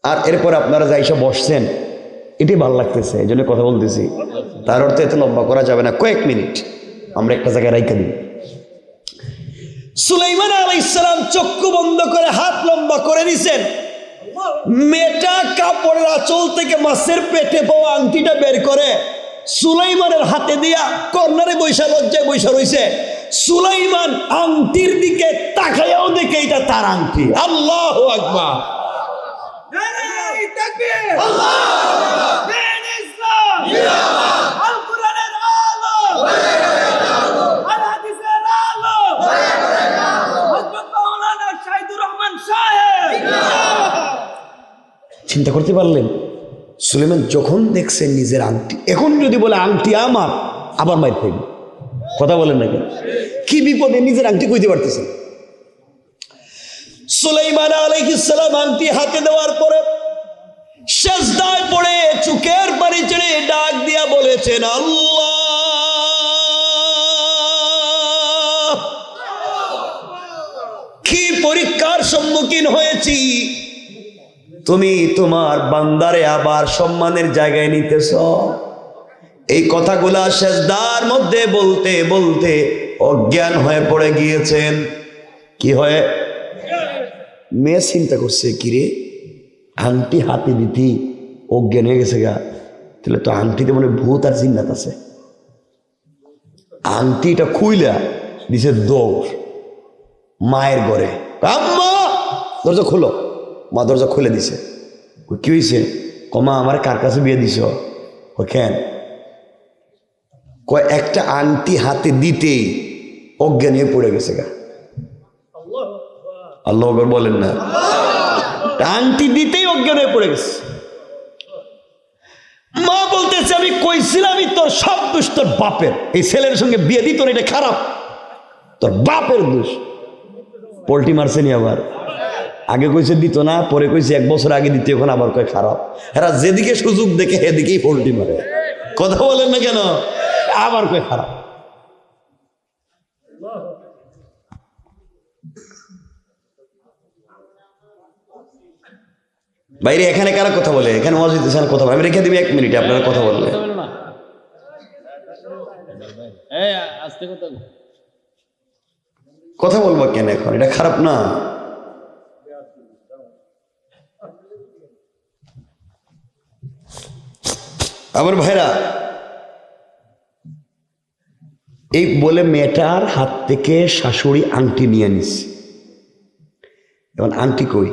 আর এরপর আপনারা যাই সব বসছেন, এটাই ভালো লাগতেছে, এই জন্য কথা বলতেছি। তার অর্থ এত লম্বা করা যাবে না, কয়েক মিনিট আমরা একটা জায়গায় রাইখা দিই। সুলাইমান আলাইহিস সালাম চক্ষু বন্ধ করে হাত লম্বা করে দিয়েছেন। মেয়েটা কাপড়ের আঁচল থেকে মাছের পেটে পাওয়া আংটিটা বের করে সুলাইমানের হাতে দিয়া কর্নারে বৈশা, লজ্জায় বৈশা রইছে। সুলাইমান আংটির দিকে তাকাইয়াও দেখে এটা তার আংটি। আল্লাহু আকবার। আল কোরআনের আলো, চিন্তা করতে পারলেন? সুলেমান যখন দেখছেন নিজের আংটি, এখন যদি বলে আংটি আমার, আবার মাইর খাইবে। কথা বলেন না কেন? কি বিপদে নিজের আংটি কইতে পারতেছেন। সুলাইমান আলাইহিস সালাম আংটি হাতে দেওয়ার পরে সিজদায় পড়ে চোখের পানি ছেড়ে ডাক দিয়া বলেছেন, আল্লাহ, কি পরীক্ষার সম্মুখীন হয়েছি, তুমি তোমার বান্দারে আবার সম্মানের জায়গায় নিতেছ। এই কথাগুলা সিজদার মধ্যে বলতে বলতে অজ্ঞান হয়ে পড়ে গিয়েছেন। কি হয়ে? মেয়ে চিন্তা করছে, কিরে আংটি হাতে দিতি অজ্ঞান হয়ে গেছে গা, তাহলে তো আংটিতে মনে ভূত আর জিন্নাত আছে। আংটিটা খুইলা দিছে দৌড় মায়ের ঘরে, আম্মা দরজা খুলো। মা দরজা খুলে দিছে। কি হয়েছে? কমা আমার কার কাছে বিয়ে দিছ? কেন? কয় একটা আংটি হাতে দিতেই অজ্ঞান হয়ে পড়ে গেছে গা। আল্লাহ বলেন না? আংটি দিতেই অজ্ঞান হয়ে পড়ে গেছে। মা বলতেছে, আমি কইছিলাম তোর সব দোষ তোর বাপের, এই ছেলের সঙ্গে বিয়ে দিত না, এটা খারাপ, তোর বাপের দোষ। পোল্টি মারছেনি আবার। আগে কইছে দিত না, পরে কইছে 1 বছর আগে দিতে, এখন আবার কয় খারাপ। এরা যেদিকে সুযোগ দেখে সেদিকেই পোল্টি মারে। কথা বলেন না কেন? আবার কয় খারাপ। বাইরে এখানে কারা কথা বলে? এখানে মসজিদ কথা বলে। আমি রেখে দিবি 1 মিনিটে, আপনারা কথা বললে। কথা বলবো কেন এখন? এটা খারাপ না? আমার ভাইরা, এই বলে মেয়েটার হাত থেকে শাশুড়ি আংটি নিয়ে নিছে। এখন আংটি কই?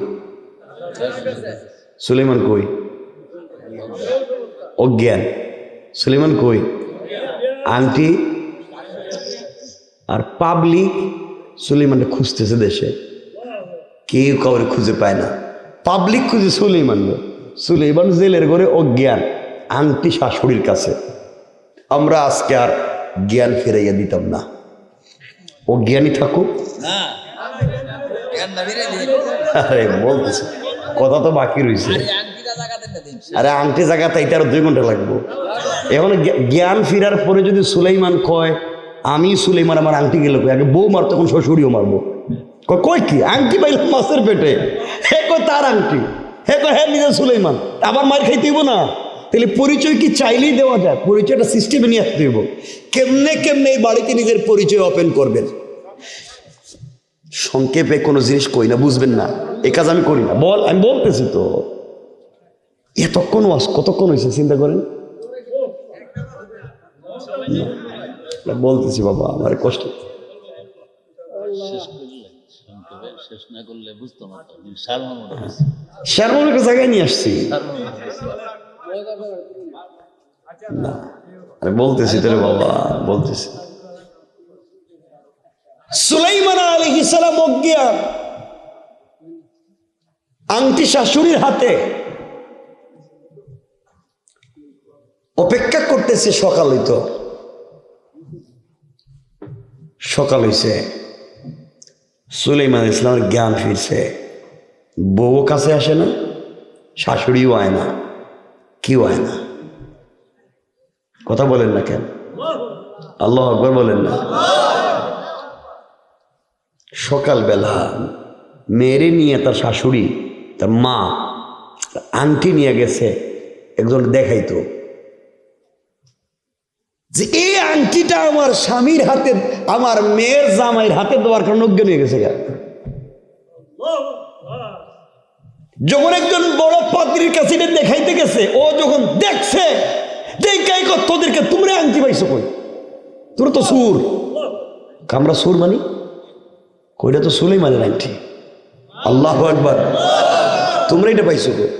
সুলাইমান কই? অজ্ঞান। সুলাইমান কই? আংটি। আর পাবলিক সুলাইমানকে খুঁজতেছে দেশে, কেউ কাউরে খুঁজে পায় না। পাবলিক খুঁজে সুলাইমান। সুলাইমান জেলের ঘরে অজ্ঞান, আংটি শাশুড়ির কাছে। আমরা আজকে আর জ্ঞান ফিরাইয়া দিতাম না। অজ্ঞানী থাকুক। আরে বলতেছে, কথা তো বাকি রয়েছে। আরে আংটি জায়গাতে এটা আরো 2 ঘন্টা লাগবো। এখন জ্ঞান ফিরার পরে যদি সুলাইমান কয় আমি সুলাইমান, আমার আংটি গেল, আগে বউ মার, তখন শ্বশুরিও মারবো। কই কি আংটি পাইলাম মাছের পেটে, হে কয় তার আংটি, হে কয় হ্যাঁ নিজের সুলাইমান, আবার মার খাইতে হইব না? তাহলে পরিচয় কি চাইলেই দেওয়া যায়? পরিচয়টা সিস্টেমে নিয়ে আসতে হইব। কেমনে কেমনে এই বাড়িতে নিজের পরিচয় ওপেন করবেন? সংক্ষেপে কোনো জিনিস কই না, বুঝবেন না, এ কাজ আমি করি না। বল, আমি বলতেছি তো। এতক্ষণ ওয়াজ কতক্ষণ হয়েছে চিন্তা করেন। বলতেছি বাবা, আমার কষ্ট। শারমনের জায়গায় নিয়ে আসছি না, আরে বলতেছি তো বাবা, বলতেছি। সুলাইমান আলাইহিস সালাম অজ্ঞান, আংটি শাশুড়ির হাতে, অপেক্ষা করতেছে সকাল হইতো। সকাল হইছে, সুলাইমান ইসলামের জ্ঞান ফিরছে। বউ কাছে আসে না, শাশুড়িও আয় না, কেউ আয় না। কথা বলেন না কেন? আল্লাহু আকবার বলেন না। সকালবেলা মেয়েরে নিয়ে তার শাশুড়ি, তার মা আংটি নিয়ে গেছে একজন দেখাইতো যে এই আংটিটা আমার স্বামীর হাতে, আমার মেয়ের জামাইয়ের হাতে দেওয়ার কারণে অজ্ঞান হয়ে গেছে। যখন একজন বড় পাদ্রীর কাছে দেখাইতে গেছে, ও যখন দেখছে, দেখাই তোদেরকে তোমরা আংটি পাইছো কই? তোর তো সুর। আমরা সুর মানি? কইটা তো সুলাইমানের আংটি। আল্লাহু আকবার। তোমরা এটা পাইছো কই?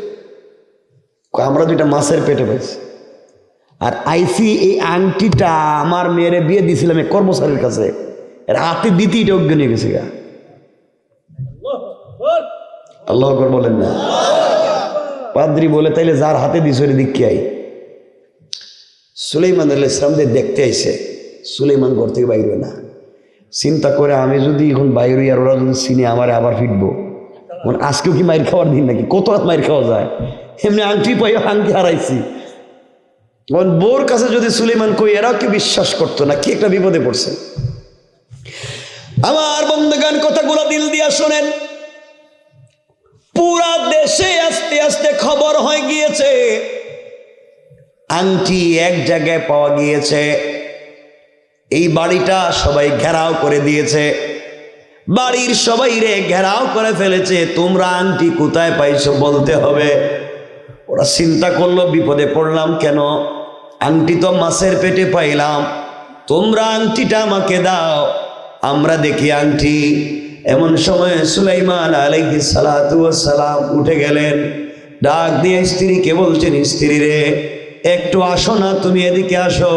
আমরা 2টা মাছের পেটে পাইছি। আর আইসি এই আংটিটা আমার মেয়েরে বিয়ে দিয়েছিলাম এক কর্মচারীর কাছে, রাতে দিতে এটা অজ্ঞান হয়ে গেছে গা। আল্লাহু আকবার বলেন না। পাদ্রি বলে তাইলে যার হাতে দিস ওরে দিক আই। সুলাইমান আলাইহিস সালামদের দেখতে আইছে, সুলাইমান ঘর থেকে বাইর হয় না। চিন্তা করে আমি যদি এখন বাইর হই আর ওরা যদি চিনে আমারে আবার ফিরবো, আজকেও কি মাইর খাওয়ার দিন নাকি? কত রাত মাইর খাওয়া যায়? এমনি আংটি পাই আংটি হারাইছি। বোর কাছে যদি সুলাইমান কই, এরাও কি বিশ্বাস করতো না? কি একটা বিপদে পড়ছে। আমার বন্ধুগণ, কথাগুলো দিল দিয়া শোনেন। পুরা দেশে আস্তে আস্তে খবর হয়ে গিয়েছে আংটি এক জায়গায় পাওয়া গিয়েছে। এই বাড়িটা সবাই ঘেরাও করে দিয়েছে, বাড়ির সবাই রে ঘেরাও করে ফেলেছে। তোমরা আংটি কোথায় পাইছো বলতে হবে। ওরা চিন্তা করলো বিপদে পড়লাম কেন, আংটি তো মাছের পেটে পাইলাম, তোমরা আংটিটা আমাকে দাও, আমরা দেখি আংটি। এমন সময় সুলাইমান আলাইহিস সালাতু ওয়াস সালাম উঠে গেলেন, ডাক দিয়ে স্ত্রীকে বলছেন, স্ত্রী রে একটু আসো না, তুমি এদিকে আসো।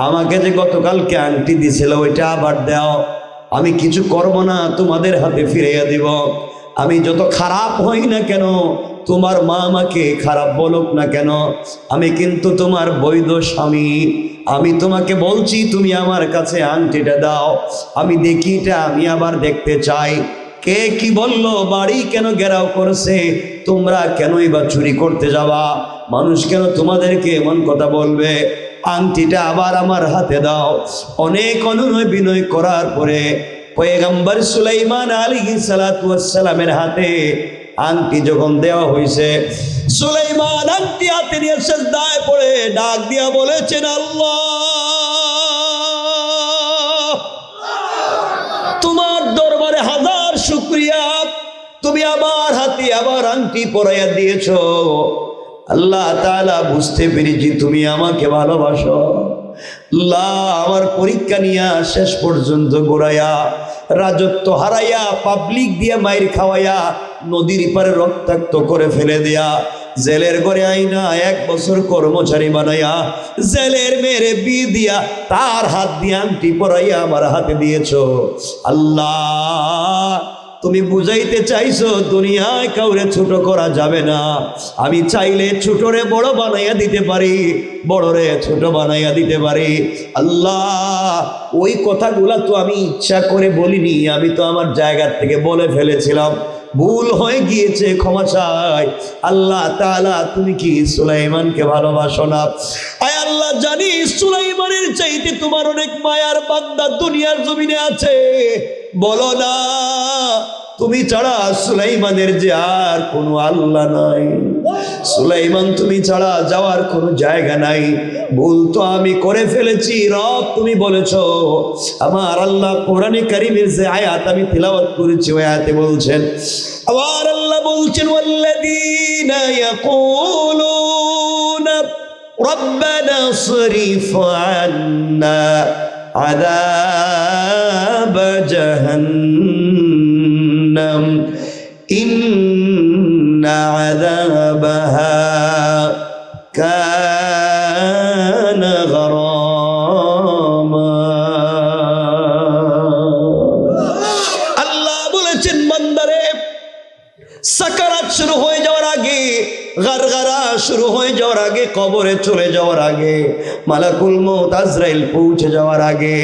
আমাকে যে গতকালকে আংটি দিছিল ওইটা আবার দাও, আমি কিছু করব না, তোমাদের হাতে ফিরিয়ে দিব। আমি যত খারাপ হই না কেন, তোমার মা আমাকে খারাপ বলুক না কেন, আমি কিন্তু তোমার বৈধ স্বামী। আমি তোমাকে বলছি তুমি আমার কাছে আংটিটা দাও, আমি দেখি এটা, আমি আবার দেখতে চাই। কে কি বললো, বাড়ি কেন ঘেরাও করছে, তোমরা কেনই বা চুরি করতে যাবা, মানুষ কেন তোমাদেরকে এমন কথা বলবে, আংটিটা আবার আমার হাতে দাও। অনেক অনুনয় বিনয় করার পরে পয়গম্বর সুলাইমান আলাইহিস সালাতু ওয়াস সালামের হাতে আংটি যখন দেওয়া হয়েছে, সুলাইমান আংটি হাতে নিয়ে সিজদায় পড়ে ডাক দিয়া বলেছেন, আল্লাহ তোমার দরবারে হাজার শুকরিয়া, তুমি আমার হাতে আবার আংটি পরাইয়া দিয়েছো। আল্লাহ তাআলা বুঝতে পেরেছি তুমি আমাকে ভালোবাসো। আল্লাহ আমার পরীক্ষা নিয়া শেষ পর্যন্ত গোড়াইয়া, রাজত্ব হারাইয়া, পাবলিক দিয়ে মাইর খাওয়াইয়া, নদীর পারে রক্তাক্ত করে ফেলে দেয়া, জেলের ঘরে আইনা 1 বছর কর্মচারী বানাইয়া, জেলের মেরে বিয়ে দিয়া, তার হাত দিয়ে আংটি পরাইয়া আমার হাতে দিয়েছো। আল্লাহ তুমি বুঝাইতে চাইছো দুনিয়ায় কাউরে ছোট করা যাবে না। আমি চাইলে ছোটরে বড় বানাইয়া দিতে পারি, বড়রে ছোট বানাইয়া দিতে পারি। আল্লাহ ওই কথাগুলা তো আমি ইচ্ছা করে বলিনি, আমি তো আমার জায়গার থেকে বলে ফেলেছিলাম, ভুল হয়ে গিয়েছে, ক্ষমা চাই। আল্লাহ তাআলা তুমি কি সুলাইমানকে ভালোবাসো না? আয় আল্লাহ জানি সুলাইমানের চাইতে তোমার অনেক মায়ার বান্দা দুনিয়ার জমিনে আছে, বলো না তুমি ছাড়া সুলাইমানের যে আর কোনো আল্লাহ নাই, সুলাইমান তুমি ছাড়া যাওয়ার কোনো জায়গা নাই। ভুল তো আমি করে ফেলেছি রব, তুমি বলেছো। আমার আল্লাহ কোরআনে কারীমের যে আয়াত আমি তিলাওয়াত করেছি ওই আয়াতে বলছেন, আবার আল্লাহ বলছেন, ওয়াল্লাযীনা ইয়াকুলুনা রব্বানা সরিফ আন্না আযাব জাহান্নাম ইন্না আযাবাহা কানা গরামা। আল্লাহ বলেছেন, বান্দারে সাকারাত শুরু হয়ে যাওয়ার আগে, গারগারা শুরু হয়ে যাওয়ার আগে, কবরে চলে যাওয়ার আগে, মালাকুল মউত আজরাইল পৌঁছে যাওয়ার আগে,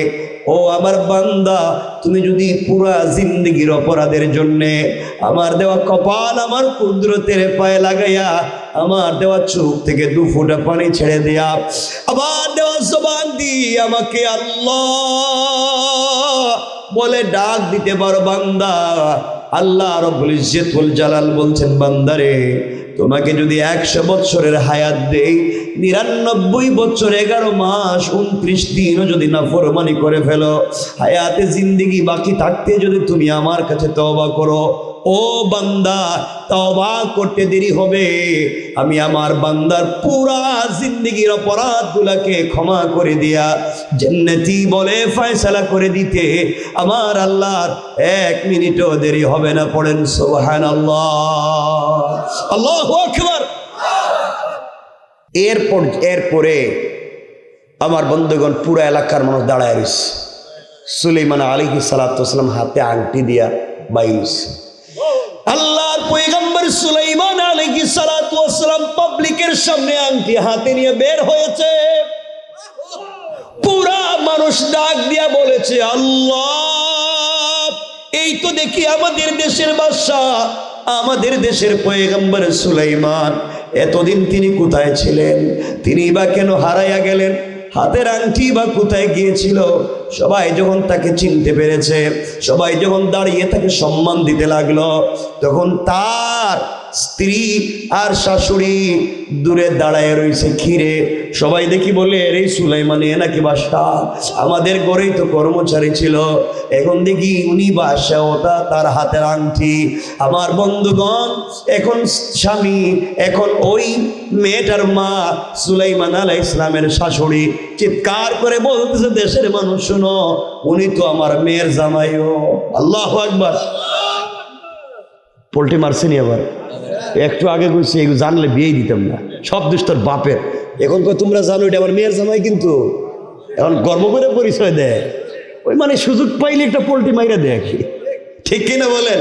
ও আমার বান্দা তুমি যদি পুরা জিন্দেগির অপরাধের জন্যে আমার দেওয়া কপাল আমার কুদরতের পায়ে লাগাইয়া, আমার দেওয়া চোখ থেকে 2 ফোঁটা পানি ছেড়ে দেয়া, আবার দেওয়া জবান দিয়ে আমাকে আল্লাহ বলে ডাক দিতে পারো বান্দা, আল্লাহ রব্বুল ইজ্জত ওয়াল জালাল বলছেন, বান্দারে তোমাকে যদি 100 বছরের হায়াত দেই, 99 বছর 11 মাস 29 দিনও যদি নাফরমানি করে ফেলো, হায়াতে জিন্দেগি বাকি থাকতে যদি তুমি আমার কাছে তওবা করো, ও বান্দা তওবা করতে দেরি হবে, আমি আমার বান্দার পুরা জিন্দেগির অপরাধগুলোকে ক্ষমা করে দিয়া জান্নাতি বলে ফয়সালা করে দিতে আমার আল্লাহর 1 মিনিটও দেরি হবে না। পড়েন সুবহানাল্লাহ, আল্লাহু আকবার। এরপরে আমার বন্ধুগণ পুরো এলাকার মানুষ দাঁড়ায় রয়েছে, সুলাইমান আলাইহিস সালাতু ওয়াস সালাম হাতে আংটি দিয়া বাইস। আল্লাহর পয়গম্বর সুলাইমান আলাইহিস সালাতু ওয়াস সামনে আংটি হাতে নিয়ে বের হয়েছে। পুরা মানুষ ডাক দিয়া বলেছে, আল্লাহ, এই তো দেখি আমাদের দেশের বাদশাহ, আমাদের দেশের পয়গম্বর সুলাইমান। এতদিন তিনি কোথায় ছিলেন? তিনি বা কেন হারাইয়া গেলেন? হাতের আংটি বা কোথায় গিয়েছিল? সবাই যখন তাকে চিনতে পেরেছে, সবাই যখন দাঁড়িয়ে তাকে সম্মান দিতে লাগলো, তখন তার স্ত্রী আর শাশুড়ি দূরে দাঁড়ায় রয়েছে ঘিরে। সবাই দেখি বলে, এই সুলাইমান এ নাকি বাদশা, আমাদের ঘরেই তো কর্মচারী ছিল, এখন দেখি উনি বাদশা, ওটা তার হাতের আংটি। আমার বন্ধুগণ, এখন স্বামী, এখন ওই মেয়েটার মা সুলাইমান আলাইহিস সালামের শাশুড়ি চিৎকার করে বলতেছে, দেশের মানুষ শোনো, উনি তো আমার মেয়ের জামাইও। আল্লাহু আকবার। পোল্ট্রি মারছেনি আবার। একটু আগে কইছি এগুলো জানলে বিয়েই দিতাম না, সব দোষ তোর বাপের। এখন কই তোমরা জানো এটা আমার মেয়ের জামাই, কিন্তু এখন গর্ব করে পরিচয় দেয়। ওই মানে সুযোগ পাইলে একটা পোল্ট্রি মাইরা দেয়, ঠিক কিনা বলেন?